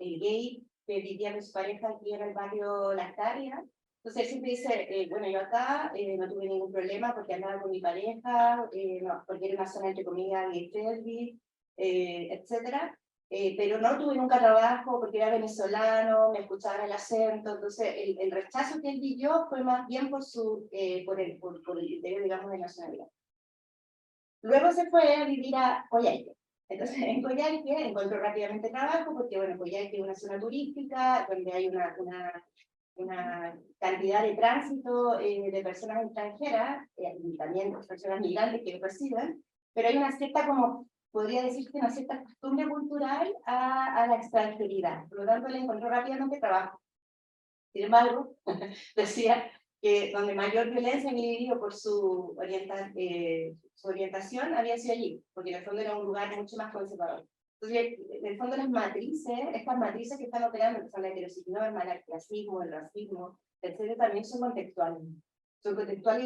el gay, que vivía con su pareja aquí en el barrio Las Carias. Entonces él siempre dice, bueno, yo acá no tuve ningún problema porque andaba con mi pareja, no, porque era una zona entre comillas gay-friendly, etcétera. Pero no tuve nunca trabajo porque era venezolano, me escuchaban el acento, entonces el rechazo que él vivió fue más bien por el criterio, digamos, de nacionalidad. Luego se fue a vivir a Coyhaique. Entonces en Coyhaique encontró rápidamente trabajo porque, bueno, Coyhaique es una zona turística donde hay una cantidad de tránsito de personas extranjeras y también personas migrantes que lo reciben, pero hay una cierta, como podría decirse, una cierta costumbre cultural a la extranjeridad. Por lo tanto, le encontró rápidamente trabajo. Sin embargo, decía que donde mayor violencia había vivido por su orientación había sido allí, porque en el fondo era un lugar mucho más conservador. Entonces, en el fondo las matrices, estas matrices que están operando, que son la heterosexualidad, el clasismo, el racismo, etcétera, también son contextuales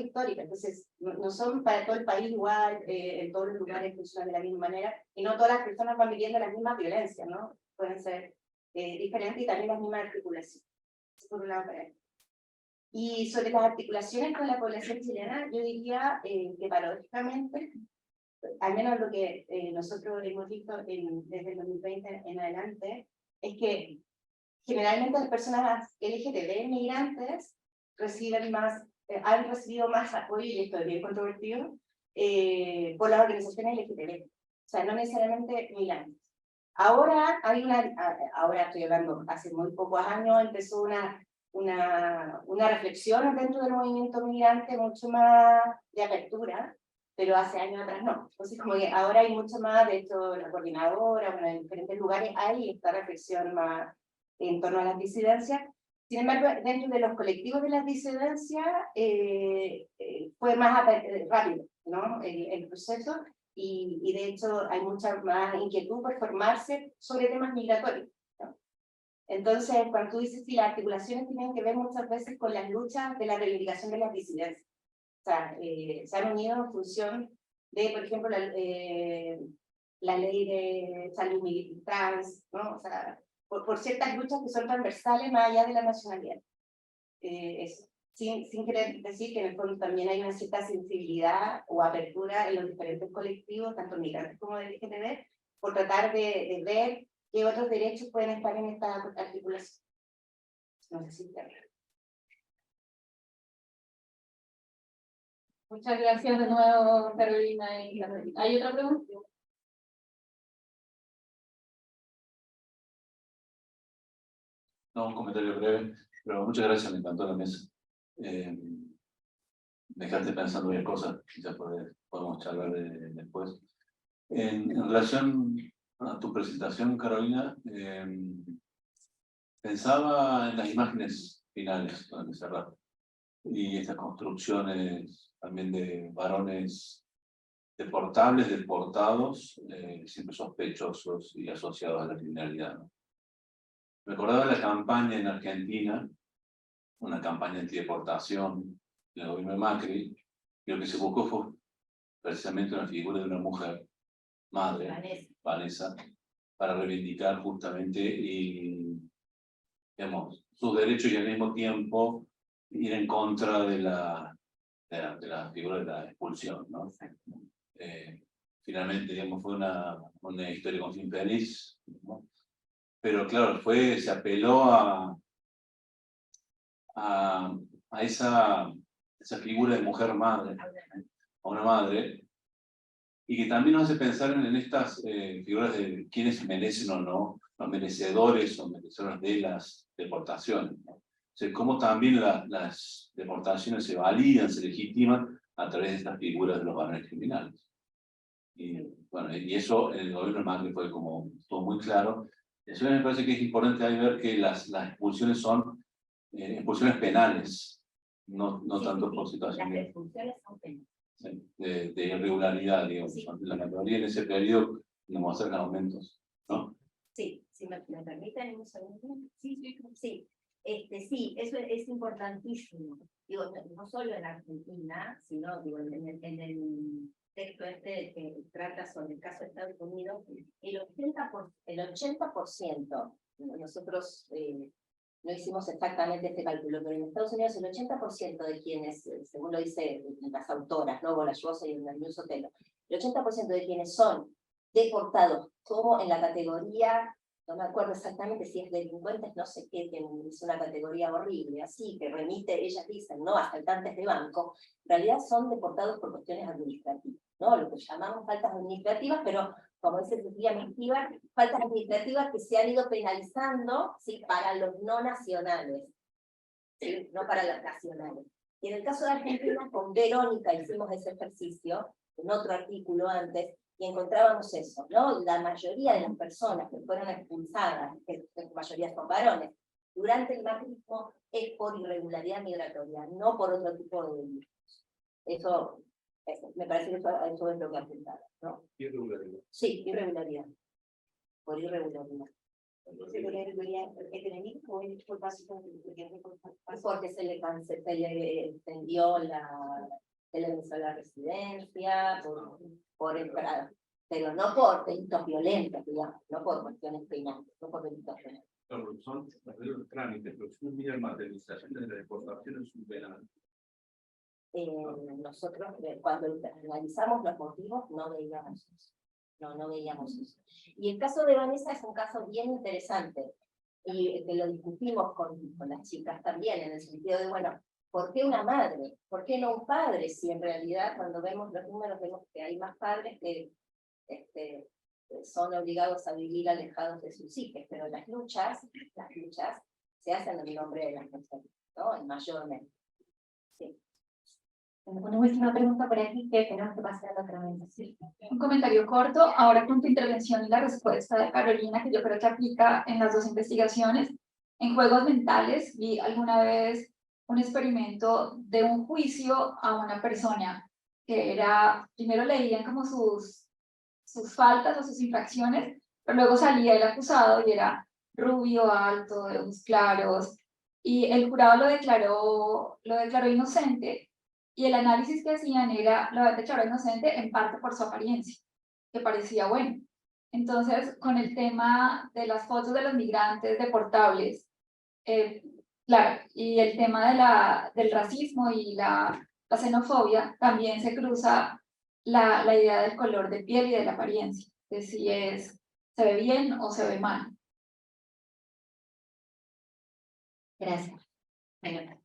y históricas. Entonces, no son para todo el país igual, en todos los lugares funcionan de la misma manera, y no todas las personas van viviendo las mismas violencias, ¿no? Pueden ser diferentes y también las mismas articulaciones. Eso por un lado para él. Y sobre las articulaciones con la población chilena, yo diría que paradójicamente, al menos lo que nosotros hemos visto desde el 2020 en adelante, es que generalmente las personas LGTB migrantes han recibido más apoyo, y esto es bien controvertido, por las organizaciones LGTB. O sea, no necesariamente migrantes. Ahora estoy hablando, hace muy pocos años empezó una una reflexión dentro del movimiento migrante mucho más de apertura, pero hace años atrás no. Entonces como que ahora hay mucho más, de hecho la coordinadora, bueno, en diferentes lugares hay esta reflexión más en torno a las disidencias. Sin embargo, dentro de los colectivos de las disidencias fue más rápido, ¿no? El proceso, y de hecho hay mucha más inquietud por formarse sobre temas migratorios, ¿no? Entonces, cuando tú dices si las articulaciones tienen que ver muchas veces con las luchas de la reivindicación de las disidencias. O sea, se han unido en función de, por ejemplo, la ley de salud trans, ¿no? O sea, por ciertas luchas que son transversales más allá de la nacionalidad. Sin querer decir que en el fondo también hay una cierta sensibilidad o apertura en los diferentes colectivos, tanto migrantes como de LGTB, por tratar de ver qué otros derechos pueden estar en esta articulación. No sé si te... Muchas gracias de nuevo, Carolina y Carolina. ¿Hay otra pregunta? No, un comentario breve, pero muchas gracias, me encantó la mesa. Me dejaste pensando bien cosas, quizás podemos charlar después. En relación a tu presentación, Carolina, pensaba en las imágenes finales para cerrar, y estas construcciones también de varones deportables, deportados, siempre sospechosos y asociados a la criminalidad, ¿no? Recordaba la campaña en Argentina, una campaña antideportación del gobierno de Macri, y lo que se buscó fue precisamente una figura de una mujer, madre, Vanessa, para reivindicar justamente digamos, sus derechos y al mismo tiempo ir en contra de la figura de la expulsión, ¿no? Finalmente, digamos, fue una historia con fin feliz, ¿no? Pero claro, se apeló a esa figura de mujer madre, a una madre, y que también nos hace pensar en estas figuras de quiénes merecen o no, los merecedores o merecedoras de las deportaciones, ¿no? O sea, cómo también las deportaciones se validan, se legitiman a través de estas figuras de los varones criminales. Y bueno, y eso en el gobierno de Macri fue como todo muy claro. Eso me parece que es importante ahí ver que las expulsiones son expulsiones penales, no tanto por situaciones. Las expulsiones son penales. De irregularidad, digamos. Sí. La mayoría en ese periodo nos muestran aumentos, ¿no? Sí, si me permiten un segundo. Sí, eso es importantísimo. Digo, no solo en Argentina, sino digo, en el texto que trata sobre el caso de Estados Unidos, el 80%, nosotros no hicimos exactamente este cálculo, pero en Estados Unidos el 80% de quienes, según lo dice las autoras, ¿no? Bolashuosa y Daniel Sotelo, el 80% de quienes son deportados, como en la categoría, no me acuerdo exactamente si es delincuentes, no sé qué, que es una categoría horrible, así, que remite, ellas dicen, ¿no?, asaltantes de banco, en realidad son deportados por cuestiones administrativas, ¿no? Lo que llamamos faltas administrativas, pero como dice Cecilia Mestivar, faltas administrativas que se han ido penalizando, ¿sí?, para los no nacionales, ¿sí?, no para los nacionales. Y en el caso de Argentina, con Verónica hicimos ese ejercicio, en otro artículo antes, y encontrábamos eso, ¿no? La mayoría de las personas que fueron expulsadas, que en mayoría son varones, durante el macrismo es por irregularidad migratoria, no por otro tipo de delitos. Eso me parece que eso es lo que apuntaba, ¿no? Irregularidad. Sí, irregularidad. Por irregularidad. Porque se le extendió la residencia, por entrada, pero no por delitos violentos, digamos, no por cuestiones penales, no por delitos penales. Claro, son los trámites, pero si uno mira la materialización de la deportación es un penal. Nosotros, cuando analizamos los motivos, no veíamos eso. No veíamos eso. Y el caso de Vanessa es un caso bien interesante, y que lo discutimos con las chicas también, en el sentido de, bueno, ¿por qué una madre? ¿Por qué no un padre? Si en realidad cuando vemos los números vemos que hay más padres que son obligados a vivir alejados de sus hijos, pero las luchas se hacen en el nombre de las mujeres, ¿no? En mayormente. Sí. Una última pregunta por aquí que tenemos que pasar a la otra vez. ¿Sí? Un comentario corto, ahora con tu intervención y la respuesta de Carolina, que yo creo que aplica en las dos investigaciones. En juegos mentales vi alguna vez un experimento de un juicio a una persona que era, primero leían como sus faltas o sus infracciones, pero luego salía el acusado y era rubio, alto, de ojos claros, y el jurado lo declaró inocente, y el análisis que hacían era, lo declaró inocente en parte por su apariencia, que parecía bueno. Entonces, con el tema de las fotos de los migrantes deportables, claro, y el tema del racismo y la xenofobia, también se cruza la idea del color de piel y de la apariencia, de si se ve bien o se ve mal. Gracias. Bueno,